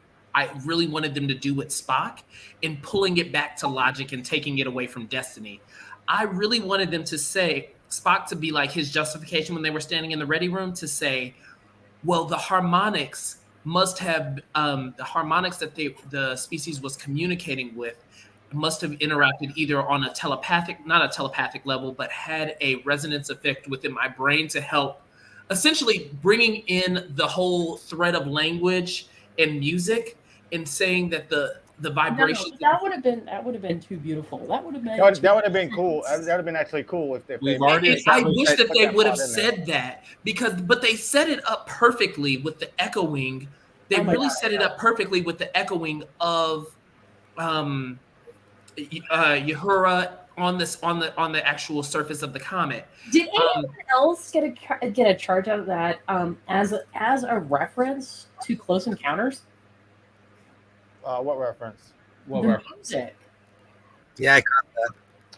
really wanted them to do with Spock in pulling it back to logic and taking it away from destiny. I really wanted them to say, Spock to be like his justification when they were standing in the ready room to say, well, the harmonics must have, the harmonics that the species was communicating with must have interacted either on not a telepathic level, but had a resonance effect within my brain to help essentially bringing in the whole thread of language and music and saying that the vibration. No, that would have been too beautiful. That would have been cool. That would have been actually cool if we've already. I wish that they would have said that but they set it up perfectly with the echoing. They set it up perfectly with the echoing of Uhura on the actual surface of the comet. Did anyone else get a charge out of that as a reference to Close Encounters? What reference? Music. Yeah, I got that.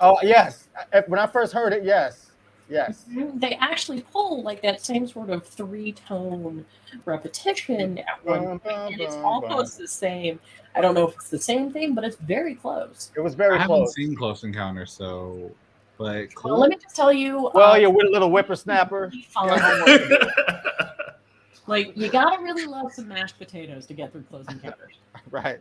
Oh yes, when I first heard it, yes. They actually pull like that same sort of 3-tone repetition at one point, and it's almost the same. I don't know if it's the same thing, but it's very close. It was very close. I haven't seen Close Encounters, but cool. Well, let me just tell you. Well, you're with a little whippersnapper. Like, you gotta really love some mashed potatoes to get through Close Encounters. Right.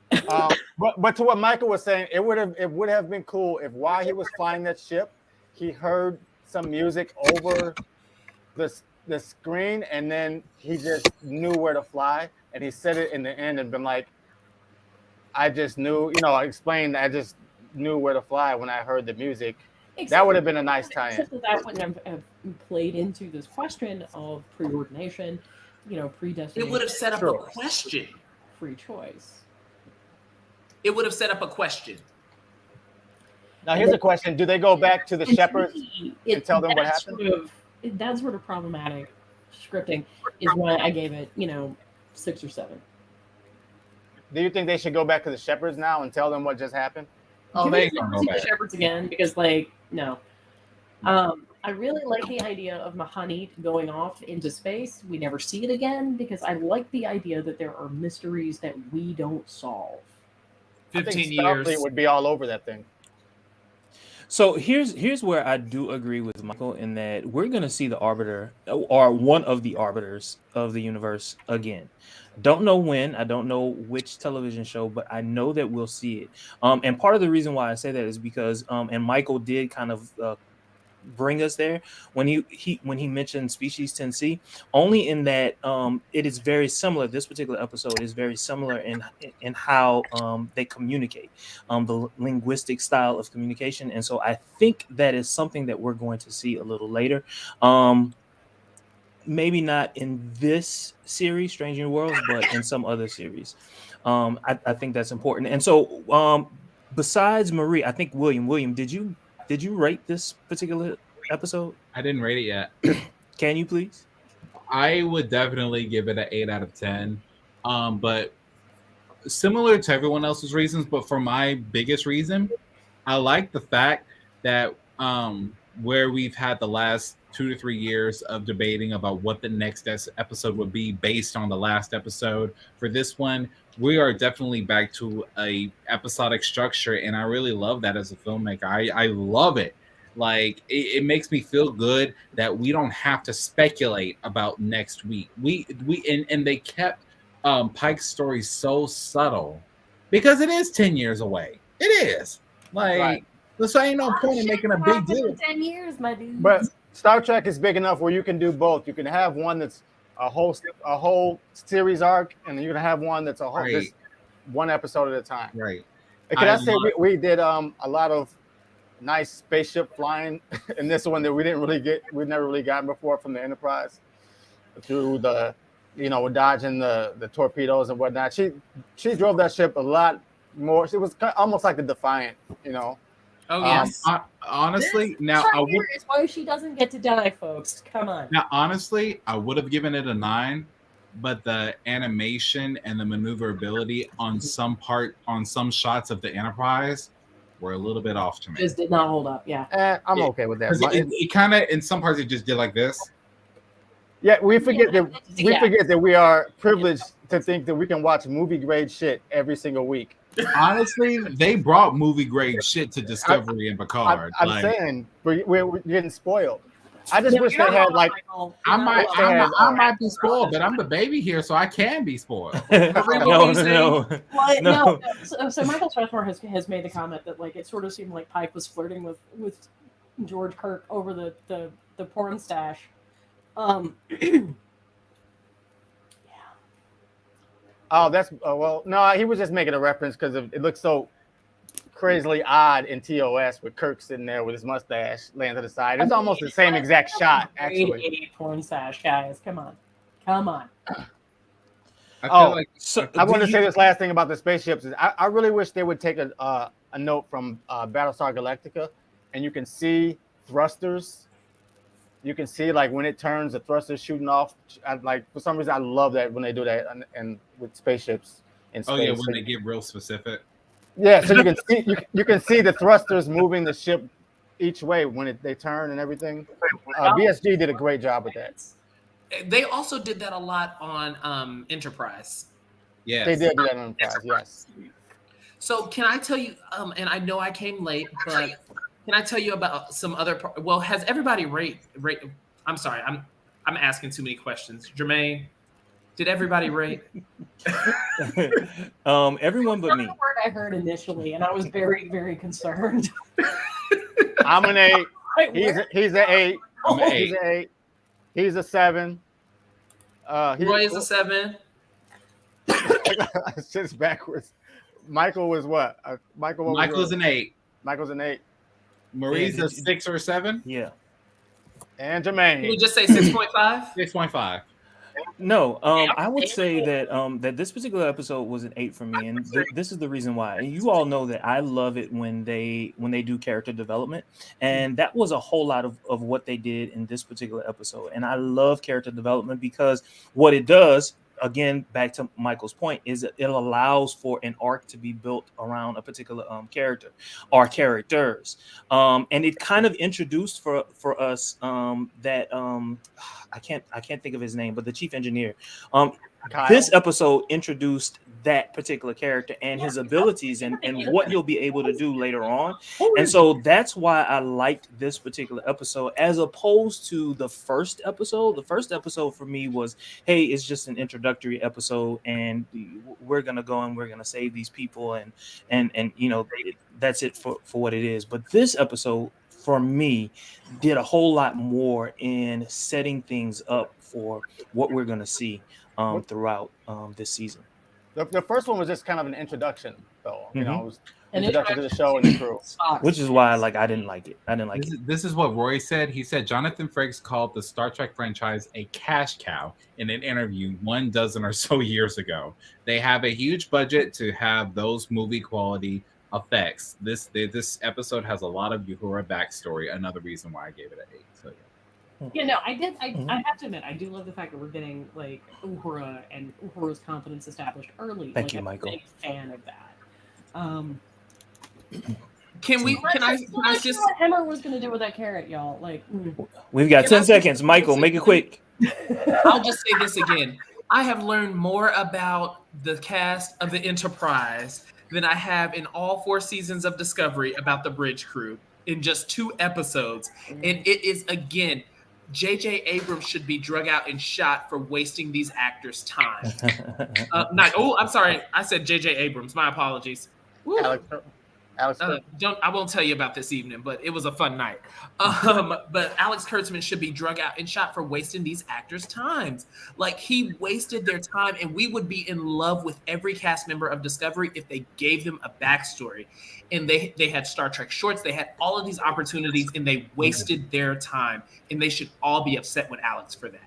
But to what Michael was saying, it would have been cool if while he was flying that ship, he heard some music over the screen, and then he just knew where to fly, and he said it in the end and been like, I just knew, I explained, I just knew where to fly when I heard the music. That would have been a nice tie-in. Except that wouldn't have played into this question of preordination, predestination. It would have set up a question. Free choice. It would have set up a question. Now, here's a question. Do they go back to the shepherds and tell them what happened? That sort of problematic scripting is why I gave it, 6 or 7. Do you think they should go back to the shepherds now and tell them what just happened? Oh, they don't go back. The shepherds again, because, no. I really like the idea of Mahani going off into space. We never see it again, because I like the idea that there are mysteries that we don't solve. 15 years. Starfleet would be all over that thing. So here's where I do agree with Michael in that we're going to see the Arbiter or one of the Arbiters of the universe again. Don't know when, I don't know which television show, but I know that we'll see it. And part of the reason why I say that is because, and Michael did kind of bring us there when he mentioned Species 10C, only in that it is very similar. This particular episode is very similar in how they communicate, the linguistic style of communication, and so I think that is something that we're going to see a little later. maybe not in this series, Strange New Worlds, but in some other series. I think that's important. And so, besides Marie, I think William, did you rate this particular episode? I didn't rate it yet. Can you please? I would definitely give it an 8 out of 10. But similar to everyone else's reasons, but for my biggest reason, I like the fact that where we've had the last 2 to 3 years of debating about what the next episode would be based on the last episode. For this one, we are definitely back to a episodic structure, and I really love that as a filmmaker. I love it. Like it makes me feel good that we don't have to speculate about next week. And they kept Pike's story so subtle because it is 10 years away. It is like. Right. So ain't no point in making a big deal. In 10 years, my dude. But Star Trek is big enough where you can do both. You can have one that's a whole series arc, and you can have one that's a whole just one episode at a time. Right. And can I say we did a lot of nice spaceship flying in this one that we've never really gotten before from the Enterprise through the, dodging the torpedoes and whatnot. She drove that ship a lot more. It was almost like the Defiant, Oh yes. Honestly, now I would. It's why she doesn't get to die, folks. Come on. Now, honestly, I would have given it a 9, but the animation and the maneuverability on some shots of the Enterprise were a little bit off to me. Just did not hold up. Yeah. I'm okay with that. It kind of, in some parts, it just did like this. Yeah, we forget that we are privileged to think that we can watch movie grade shit every single week. Honestly, they brought movie grade shit to Discovery and Picard. I'm saying we're getting spoiled. I just wish they had like. I might be spoiled, but I'm the baby here, so I can be spoiled. No. So Michael Strathmore has made the comment that like it sort of seemed like Pike was flirting with George Kirk over the porn stash. Oh, that's well. No, he was just making a reference because it looks so crazily odd in TOS with Kirk sitting there with his mustache laying to the side. It's almost the same exact shot, actually. Porn stash, guys, come on. I want to say this last thing about the spaceships. I really wish they would take a note from Battlestar Galactica, and you can see thrusters. You can see like when it turns, the thrusters shooting off. For some reason, I love that when they do that and with spaceships in space. Oh yeah, when they get real specific. Yeah, so you can see you can see the thrusters moving the ship each way when they turn and everything. BSG did a great job with that. They also did that a lot on Enterprise. Yes. They did that on Enterprise. Yes. So can I tell you? And I know I came late, but can I tell you about some other? Well, has everybody rate? I'm sorry, I'm asking too many questions. Jermaine, did everybody rate? Everyone but me. That's the word I heard initially, and I was very, very concerned. I'm an 8. He's an 8. I'm an He's an 8. He's a 7. Roy is a 7. It's just backwards. Michael was what? Michael's an 8. Michael's an 8. Marie's a 6 or 7. Yeah. And Jermaine. Can we just say 6.5? 6.5. No, I would say that that this particular episode was an 8 for me, and this is the reason why. And you all know that I love it when they do character development, and that was a whole lot of what they did in this particular episode. And I love character development because what it does, again, back to Michael's point, is it allows for an arc to be built around a particular character or characters, and it kind of introduced for us that I can't think of his name, but the chief engineer. This episode introduced that particular character and his abilities and what he'll be able to do later on. And so that's why I liked this particular episode as opposed to the first episode. The first episode for me was, hey, it's just an introductory episode and we're going to go and we're going to save these people. And that's it for what it is. But this episode for me did a whole lot more in setting things up for what we're going to see throughout this season. The first one was just kind of an introduction, though. You know, introduction to the show and the crew. Which is why I didn't like it. I didn't like it. This is what Roy said. He said Jonathan Frakes called the Star Trek franchise a cash cow in an interview 12 or so years ago. They have a huge budget to have those movie quality effects. This episode has a lot of Uhura backstory. Another reason why I gave it an 8. So yeah, no, I did. I have to admit, I do love the fact that we're getting like Uhura and Uhura's confidence established early. Thank you, Michael. I'm a big fan of that. Can I just what Hemmer was going to do with that carrot, y'all? Like, we've got 10 seconds. Michael, make it quick. I'll just say this again. I have learned more about the cast of the Enterprise than I have in all 4 seasons of Discovery about the Bridge Crew in just 2 episodes. And it is, again, J.J. Abrams should be drug out and shot for wasting these actors' time. I'm sorry. I said J.J. Abrams. My apologies. Alex I won't tell you about this evening, but it was a fun night. But Alex Kurtzman should be drug out and shot for wasting these actors' times. Like, he wasted their time, and we would be in love with every cast member of Discovery if they gave them a backstory. And they had Star Trek shorts, they had all of these opportunities, and they wasted their time. And they should all be upset with Alex for that.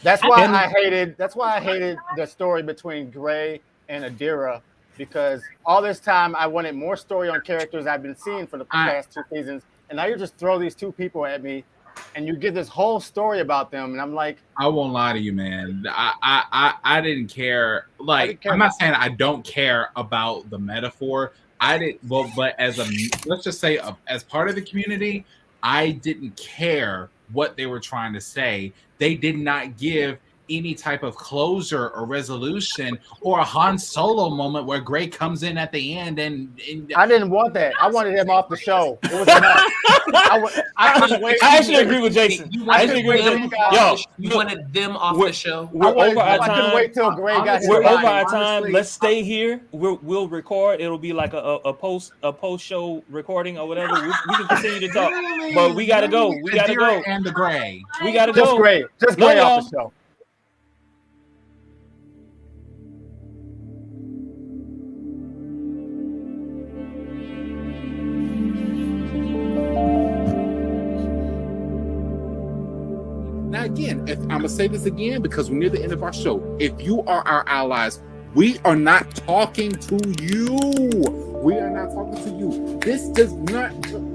That's why I hated the story between Gray and Adira, because all this time I wanted more story on characters I've been seeing for the past 2 seasons, and now you just throw these 2 people at me, and you give this whole story about them, and I'm like, I won't lie to you, man. I didn't care. Like, I'm not saying I don't care about the metaphor. I didn't. Well, but let's just say as part of the community, I didn't care what they were trying to say. They did not give any type of closure or resolution or a Han Solo moment where Gray comes in at the end and I didn't want that. I wanted him off the show. It was enough. I actually agree with Jason. I actually agree with Jason. Yo, you wanted them off the show. We're over our I couldn't time. wait till Gray got We're here. over our time. Let's stay here. We'll record. It'll be like a post show recording or whatever. We can continue to talk, but we gotta go. We gotta go. And the Gray. We gotta go. Just Gray off the show. Now, again, I'm going to say this again because we're near the end of our show. If you are our allies, we are not talking to you. We are not talking to you. This does not... Okay?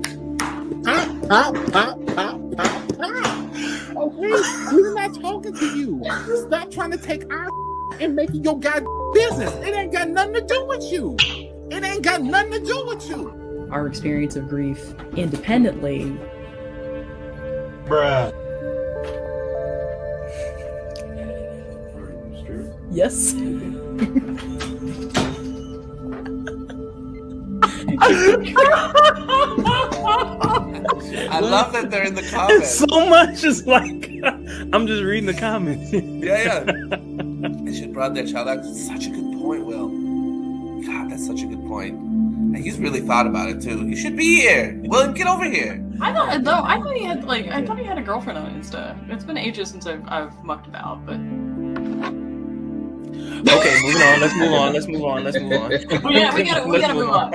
We're not talking to you. Stop trying to take our and make it your goddamn business. It ain't got nothing to do with you. It ain't got nothing to do with you. Our experience of grief independently. Bruh. Yes. I love that they're in the comments. So much is like I'm just reading the comments. Yeah. They should have brought their child out. Such a good point, Will. God, that's such a good point. And he's really thought about it too. You should be here. William, get over here. I thought he had a girlfriend on Insta. It's been ages since I've mucked about, but. Okay, moving on. Let's move on. Yeah, we gotta move on.